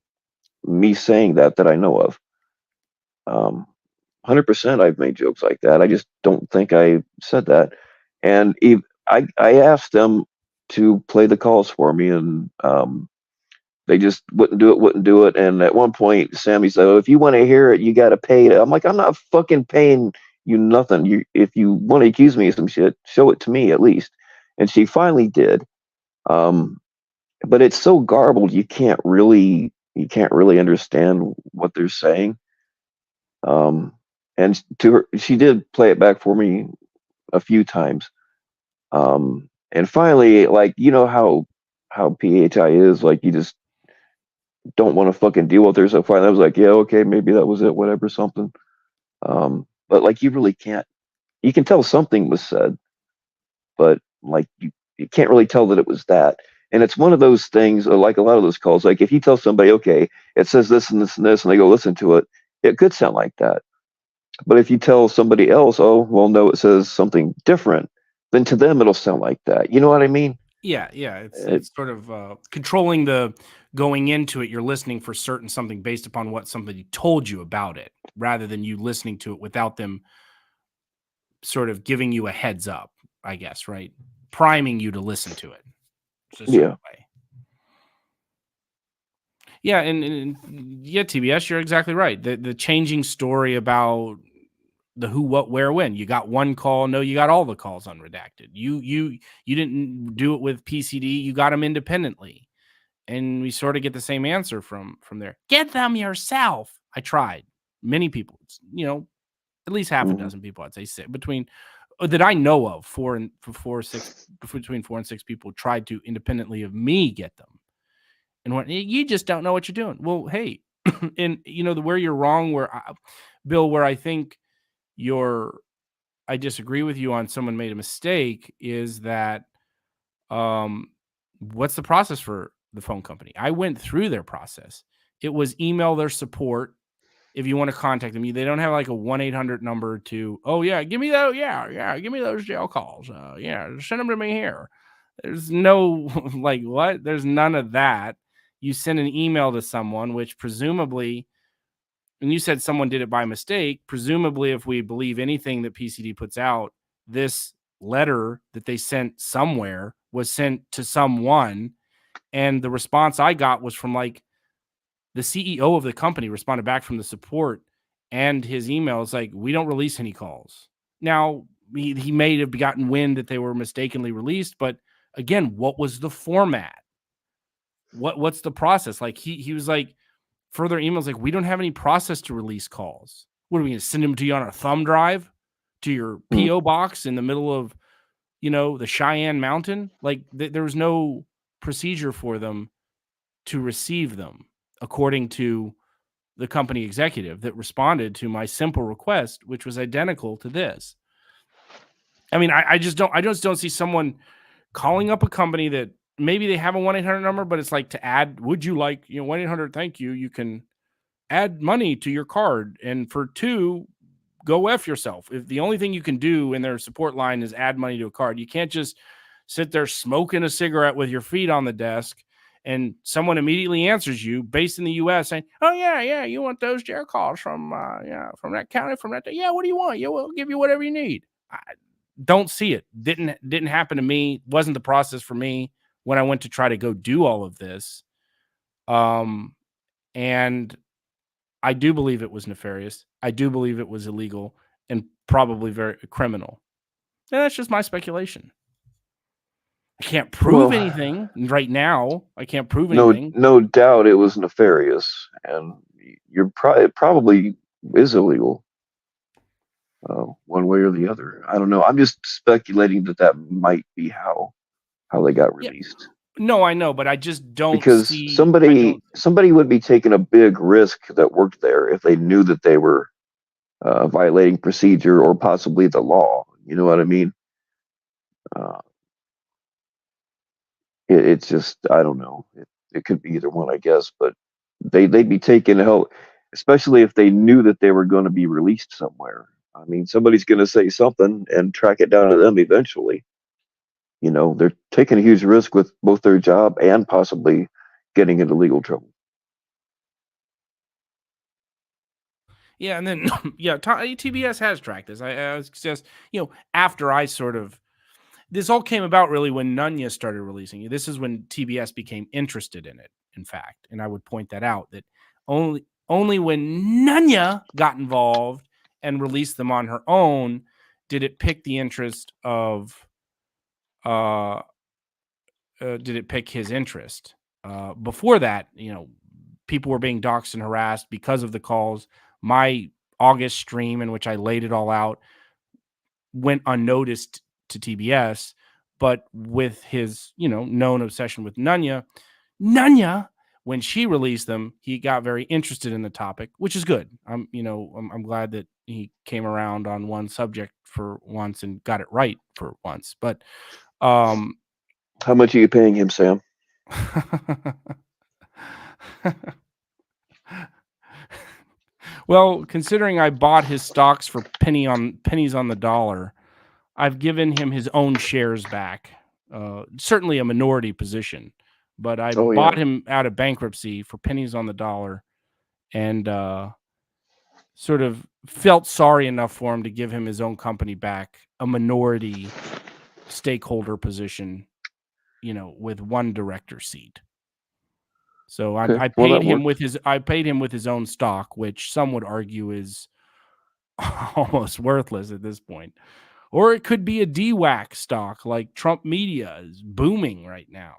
me saying that I know of. 100% I've made jokes like that. I just don't think I said that. And I asked them to play the calls for me, and they just wouldn't do it. And at one point, Sammy said, oh, if you want to hear it, you got to pay it. I'm like, I'm not fucking paying you nothing. If you want to accuse me of some shit, show it to me at least. And she finally did. But it's so garbled, you can't really understand what they're saying. And to her, she did play it back for me a few times. And finally, like, how PHI is, like, you just don't want to fucking deal with her. So finally I was like, yeah, okay, maybe that was it, whatever, something. But like, you really can't, you can tell something was said, but like, you can't really tell that it was that. And it's one of those things, like a lot of those calls, like if you tell somebody, okay, it says this and this and this, and they go listen to it, it could sound like that. But if you tell somebody else, oh, well, no, it says something different, then to them it'll sound like that. You know what I mean? Yeah. It's sort of controlling the going into it. You're listening for something based upon what somebody told you about it, rather than you listening to it without them sort of giving you a heads up, I guess, right? Priming you to listen to it. It's a certain way. Yeah, and yeah, TBS, you're exactly right. The changing story about the who, what, where, when. You got one call. No, you got all the calls unredacted. You didn't do it with PCD. You got them independently, and we sort of get the same answer from there. Get them yourself. I tried. Many people, at least half a dozen people, I'd say, between that I know of, between 4 and 6 people tried to independently of me get them, and what you just don't know what you're doing. Well, hey, and where you're wrong, Bill, where I think I disagree with you on someone made a mistake is that what's the process for the phone company? I went through their process. It was email their support if you want to contact them. They don't have like a 1-800 number to, oh yeah, give me those, give me those jail calls. Send them to me here. There's no like what? There's none of that. You send an email to someone, which presumably, and you said someone did it by mistake. Presumably, if we believe anything that PCD puts out, this letter that they sent somewhere was sent to someone. And the response I got was from like the CEO of the company responded back from the support, and his email is like, we don't release any calls. Now, he may have gotten wind that they were mistakenly released, but again, what was the format? What's the process? Like he was like, further emails like, we don't have any process to release calls. What are we going to send them to you on a thumb drive to your PO box in the middle of, the Cheyenne Mountain? Like there was no procedure for them to receive them, according to the company executive that responded to my simple request, which was identical to this. I mean, I just don't see someone calling up a company that maybe they have a 1-800 number, but it's like to add, would you like, 1-800, thank you. You can add money to your card. And for 2, go F yourself. If the only thing you can do in their support line is add money to a card, you can't just sit there smoking a cigarette with your feet on the desk and someone immediately answers you based in the U.S. saying, oh, yeah, you want those jail calls from that county, from that. Yeah, what do you want? Yeah, we'll give you whatever you need. I don't see it. Didn't happen to me. Wasn't the process for me when I went to try to go do all of this. And I do believe it was nefarious. I do believe it was illegal and probably very criminal. And that's just my speculation. I can't prove anything right now. I can't prove anything. No doubt it was nefarious, and it probably is illegal, one way or the other. I don't know. I'm just speculating that might be how they got released. Yeah. No, I know, but I just don't because see, somebody would be taking a big risk that worked there if they knew that they were violating procedure or possibly the law. You know what I mean? It's just, I don't know. It could be either one, I guess, but they'd be taking help, especially if they knew that they were going to be released somewhere. I mean, somebody's going to say something and track it down to them eventually. They're taking a huge risk with both their job and possibly getting into legal trouble. Yeah, and then TBS has tracked this. I was just, after I sort of, this all came about really when Nunya started releasing it. This is when TBS became interested in it, in fact. And I would point that out, that only when Nunya got involved and released them on her own did it pick the interest of, did it pick his interest. Before that, people were being doxxed and harassed because of the calls. My August stream, in which I laid it all out, went unnoticed to TBS, but with his, known obsession with Nunya, when she released them, he got very interested in the topic, which is good. I'm glad that he came around on one subject for once and got it right for once. But how much are you paying him, Sam? Well, considering I bought his stocks for pennies on the dollar, I've given him his own shares back. Certainly a minority position, but I bought him out of bankruptcy for pennies on the dollar, and sort of felt sorry enough for him to give him his own company back, a minority stakeholder position, with one director seat. So Okay. I Well, paid that him works. with his own stock, which some would argue is almost worthless at this point. Or it could be a DWAC stock, like Trump Media is booming right now.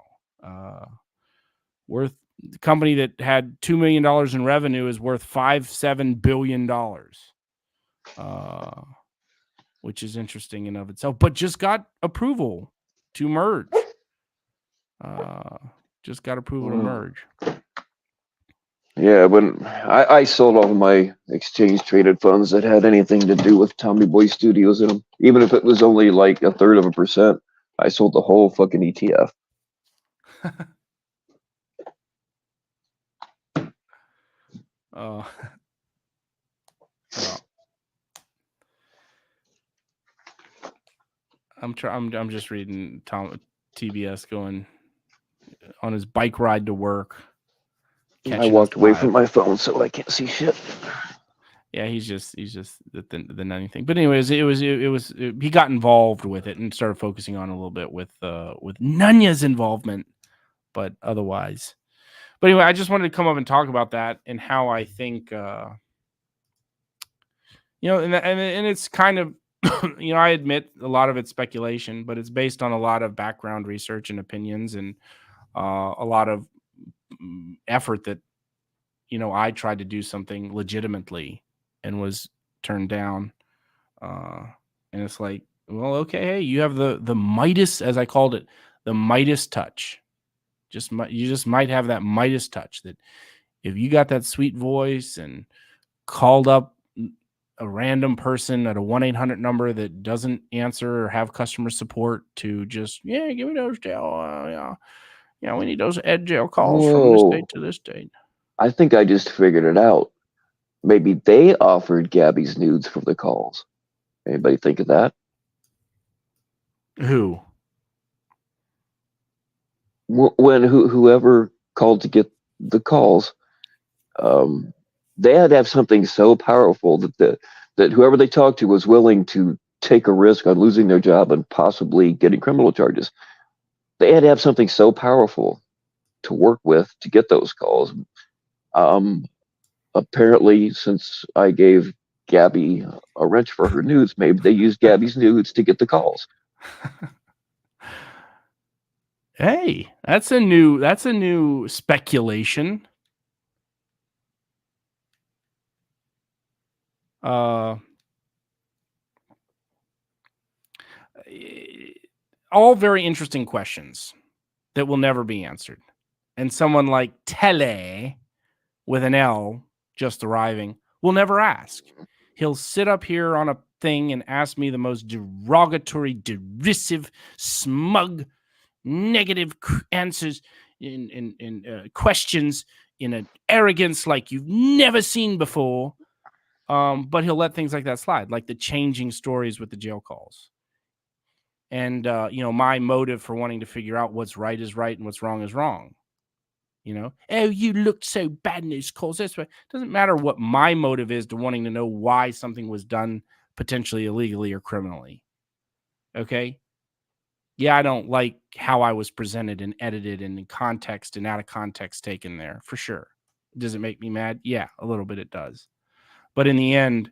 Worth the company that had $2 million in revenue is worth $7 billion, which is interesting in of itself. But just got approval to merge. Just got approval to merge. Yeah, when I sold all my exchange traded funds that had anything to do with Tommy Boy Studios in them, even if it was only like 1/3%, I sold the whole fucking ETF. Well, I'm just reading TBS going on his bike ride to work. I walked away from my phone so I can't see shit. Yeah, he's just the nutty thing. But anyways, he got involved with it and started focusing on a little bit with Nunya's involvement, but otherwise. But anyway, I just wanted to come up and talk about that and how I think and it's kind of I admit a lot of it's speculation, but it's based on a lot of background research and opinions and a lot of effort that I tried to do something legitimately and was turned down. And it's like, well, okay, hey, you have the Midas, as I called it, the Midas touch. You just might have that Midas touch that if you got that sweet voice and called up a random person at a 1-800 number that doesn't answer or have customer support to just, give me those jail, we need those ed jail calls from this date to this date. I think I just figured it out. Maybe they offered Gabby's nudes for the calls. Anybody think of that? Who? Whoever called to get the calls, they had to have something so powerful that whoever they talked to was willing to take a risk on losing their job and possibly getting criminal charges. They had to have something so powerful to work with to get those calls. Apparently, since I gave Gabby a wrench for her nudes, maybe they used Gabby's nudes to get the calls. Hey, that's a new speculation. All very interesting questions that will never be answered. And someone like Tele with an L just arriving will never ask. He'll sit up here on a thing and ask me the most derogatory, derisive, smug, negative answers in questions in an arrogance like you've never seen before. But he'll let things like that slide, like the changing stories with the jail calls. And, my motive for wanting to figure out what's right is right and what's wrong is wrong. Oh, you looked so bad in those calls. That's why it doesn't matter what my motive is to wanting to know why something was done potentially illegally or criminally. Okay. Yeah, I don't like how I was presented and edited and in context and out of context taken there, for sure. Does it make me mad? Yeah, a little bit it does. But in the end,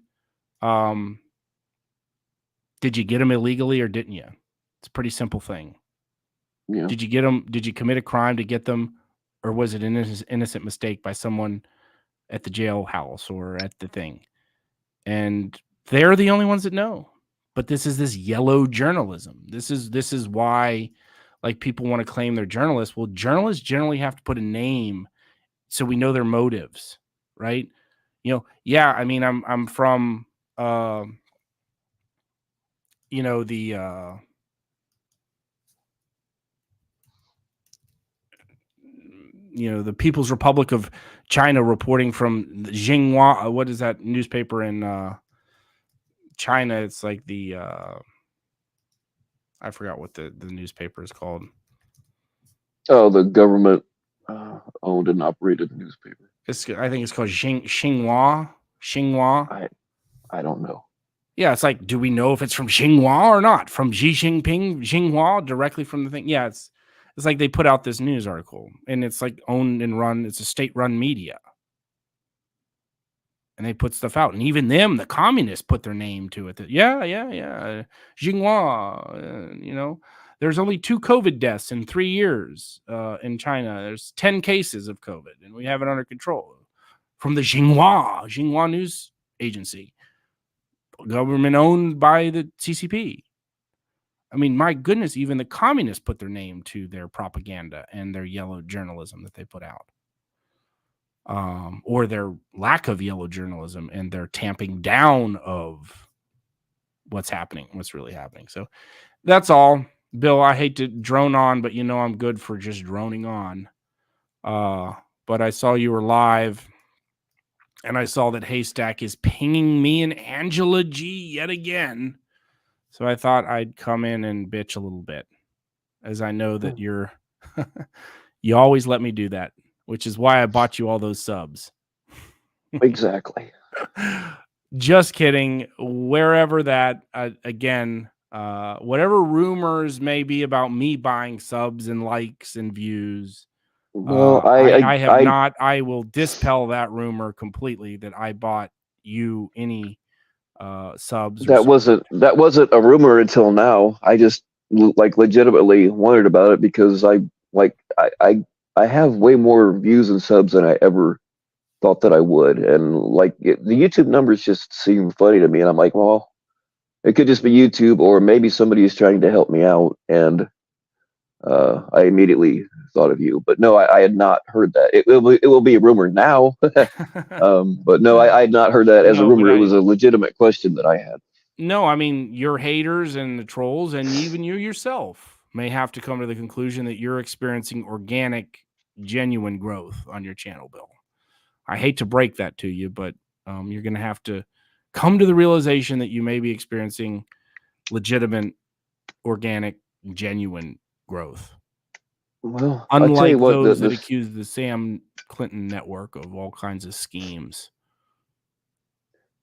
did you get them illegally or didn't you? It's a pretty simple thing. Yeah. Did you get them? Did you commit a crime to get them? Or was it an innocent mistake by someone at the jailhouse or at the thing? And they're the only ones that know. But this is this yellow journalism. This is why, like, people want to claim they're journalists. Well, journalists generally have to put a name so we know their motives, right? Yeah, I mean, I'm from, the the People's Republic of China reporting from Xinhua. What is that newspaper in China? It's like the I forgot what the newspaper is called. Oh, the government owned and operated newspaper. I think it's called Xinhua. Xinhua. I don't know. Yeah, it's like, do we know if it's from Xinhua or not? From Xi Jinping, Xinhua, directly from the thing? Yeah, It's like they put out this news article, and it's like owned and run. It's a state-run media, and they put stuff out, and even them, the communists, put their name to it. That Xinhua, there's only 2 COVID deaths in 3 years in China. There's 10 cases of COVID, and we have it under control. From the Xinhua news agency, government owned by the CCP. I mean, my goodness, even the communists put their name to their propaganda and their yellow journalism that they put out. Or their lack of yellow journalism and their tamping down of what's happening, what's really happening. So that's all. Bill, I hate to drone on, but I'm good for just droning on. But I saw you were live, and I saw that Haystack is pinging me and Angela G yet again. So I thought I'd come in and bitch a little bit, as I know that you always let me do that, which is why I bought you all those subs. Exactly. Just kidding. Wherever that, again, whatever rumors may be about me buying subs and likes and views, well, I have not. I will dispel that rumor completely that I bought you any subs. That wasn't a rumor until now. I just legitimately wondered about it because I have way more views and subs than I ever thought that I would, and the YouTube numbers just seem funny to me, and I'm like, well, it could just be YouTube, or maybe somebody is trying to help me out, and I immediately thought of you. But no, I had not heard that. It will be a rumor now. But no, I had not heard that as a rumor. It was a legitimate question that I had. No, I mean, your haters and the trolls, and even you yourself, may have to come to the conclusion that you're experiencing organic, genuine growth on your channel, Bill. I hate to break that to you, but you're going to have to come to the realization that you may be experiencing legitimate, organic, genuine growth. Well, unlike those that accuse the Sam Clinton network of all kinds of schemes.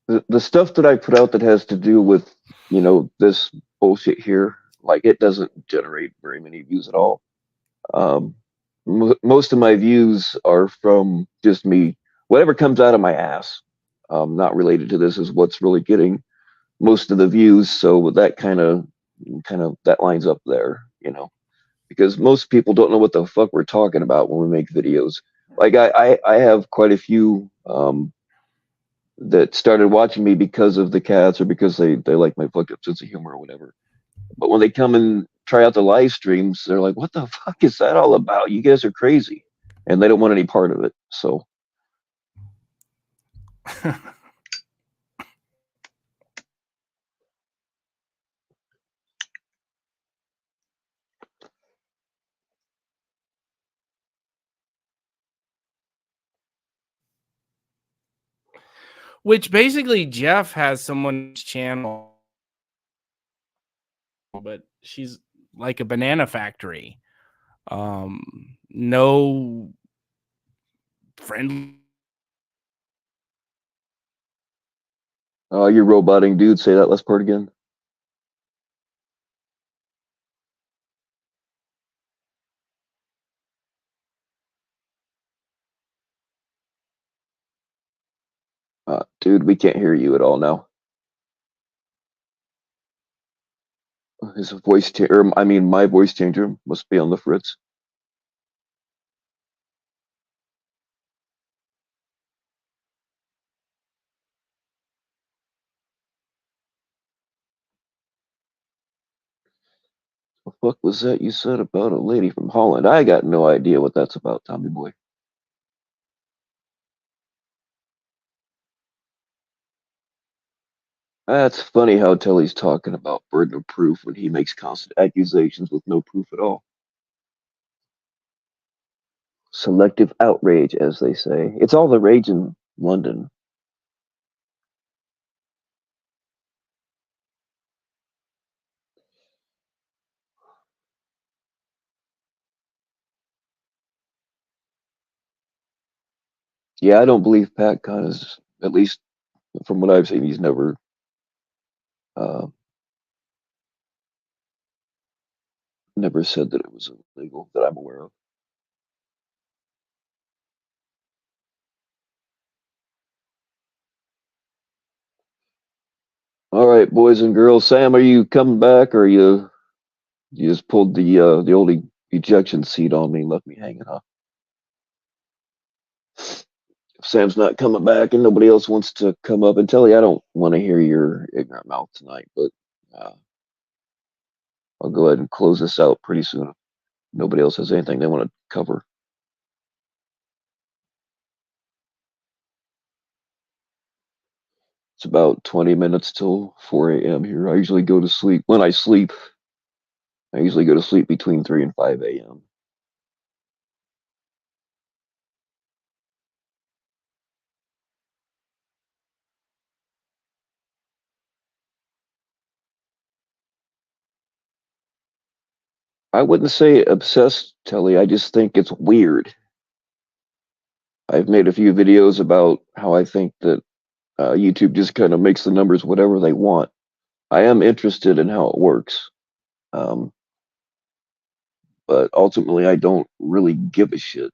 The stuff that I put out that has to do with, this bullshit here, it doesn't generate very many views at all. Most of my views are from just me. Whatever comes out of my ass, not related to this, is what's really getting most of the views. So that kind of that lines up there, because most people don't know what the fuck we're talking about when we make videos. I have quite a few that started watching me because of the cats or because they like my fucked up sense of humor or whatever. But when they come and try out the live streams, they're like, what the fuck is that all about? You guys are crazy. And they don't want any part of it. So. Which basically Jeff has someone's channel, but she's like a banana factory. No friend. Oh, you're roboting, dude. Say that last part again. Dude, we can't hear you at all now. His voice my voice changer must be on the fritz. What the fuck was that you said about a lady from Holland? I got no idea what that's about, Tommy boy. That's funny how Telly's talking about burden of proof when he makes constant accusations with no proof at all. Selective outrage, as they say. It's all the rage in London. Yeah, I don't believe Pat Conn is, at least from what I've seen, he's never. never said that it was illegal that I'm aware of. All right, boys and girls. Sam, are you coming back, or you just pulled the old ejection seat on me and left me hanging, huh? If Sam's not coming back and nobody else wants to come up and tell you, I don't want to hear your ignorant mouth tonight, but I'll go ahead and close this out pretty soon if nobody else has anything they want to cover. It's about 20 minutes till 4 a.m. here. I usually go to sleep. When I sleep, I usually go to sleep between 3 and 5 a.m. I wouldn't say obsessed, Telly. I just think it's weird. I've made a few videos about how I think that YouTube just kind of makes the numbers whatever they want. I am interested in how it works. But ultimately, I don't really give a shit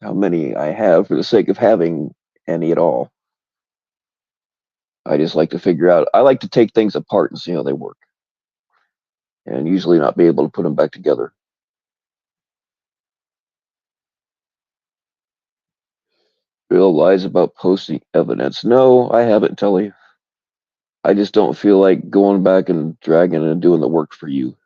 how many I have for the sake of having any at all. I just like to figure out, I like to take things apart and see how they work, and usually not be able to put them back together. Bill lies about posting evidence. No, I haven't, Telly. I just don't feel like going back and dragging and doing the work for you.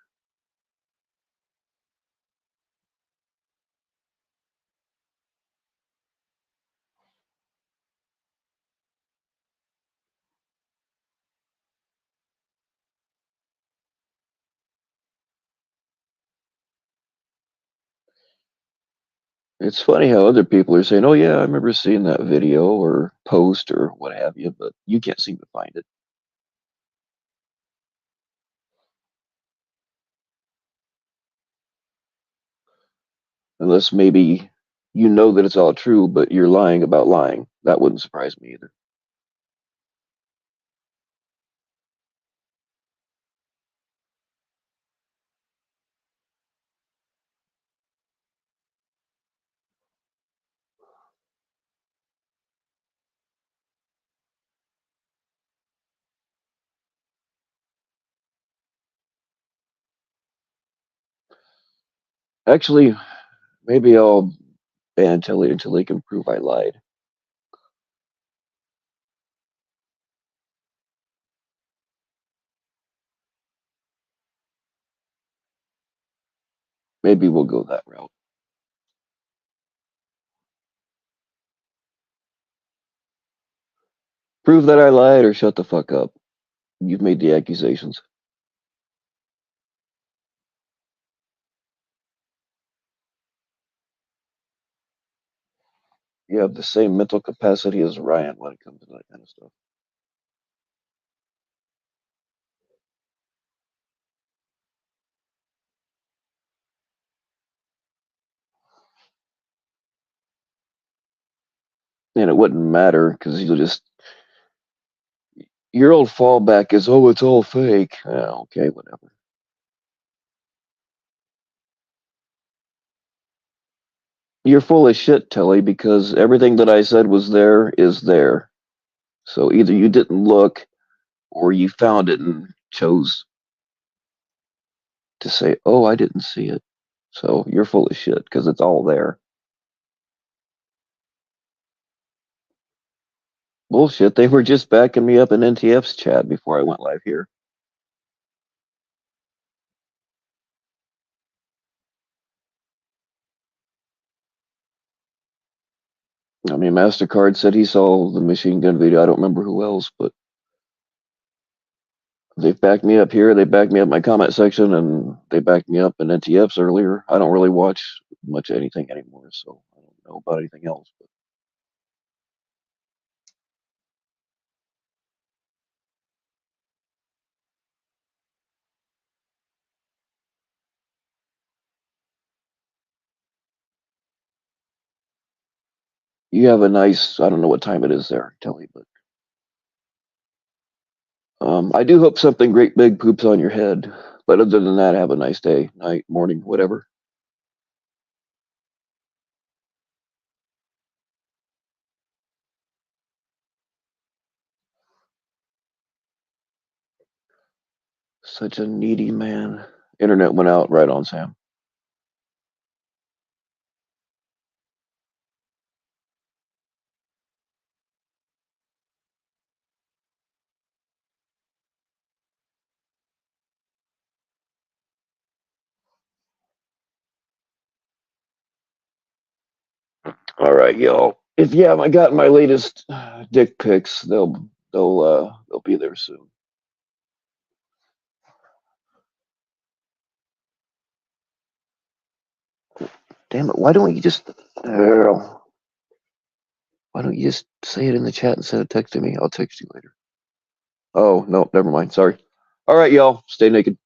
It's funny how other people are saying, oh, yeah, I remember seeing that video or post or what have you, but you can't seem to find it. Unless maybe you know that it's all true, but you're lying about lying. That wouldn't surprise me either. Actually, maybe I'll ban Telly until they can prove I lied. Maybe we'll go that route. Prove that I lied or shut the fuck up. You've made the accusations. You have the same mental capacity as Ryan when it comes to that kind of stuff. And it wouldn't matter because you'll just. Your old fallback is, oh, it's all fake. Okay, whatever. You're full of shit, Telly, because everything that I said was there is there. So either you didn't look or you found it and chose to say, oh, I didn't see it. So you're full of shit because it's all there. Bullshit. They were just backing me up in NTF's chat before I went live here. I mean, MasterCard said he saw the machine gun video. I don't remember who else, but they've backed me up here. They backed me up in my comment section, and they backed me up in NTF's earlier. I don't really watch much anything anymore, so I don't know about anything else. But you have a nice, I don't know what time it is there, Telly, but I do hope something great big poops on your head. But other than that, have a nice day, night, morning, whatever. Such a needy man. Internet went out right on, Sam. All right, y'all. If you haven't gotten my latest dick pics, they'll be there soon. Damn it! Why don't you just say it in the chat instead of texting me? I'll text you later. Oh no, never mind. Sorry. All right, y'all. Stay naked.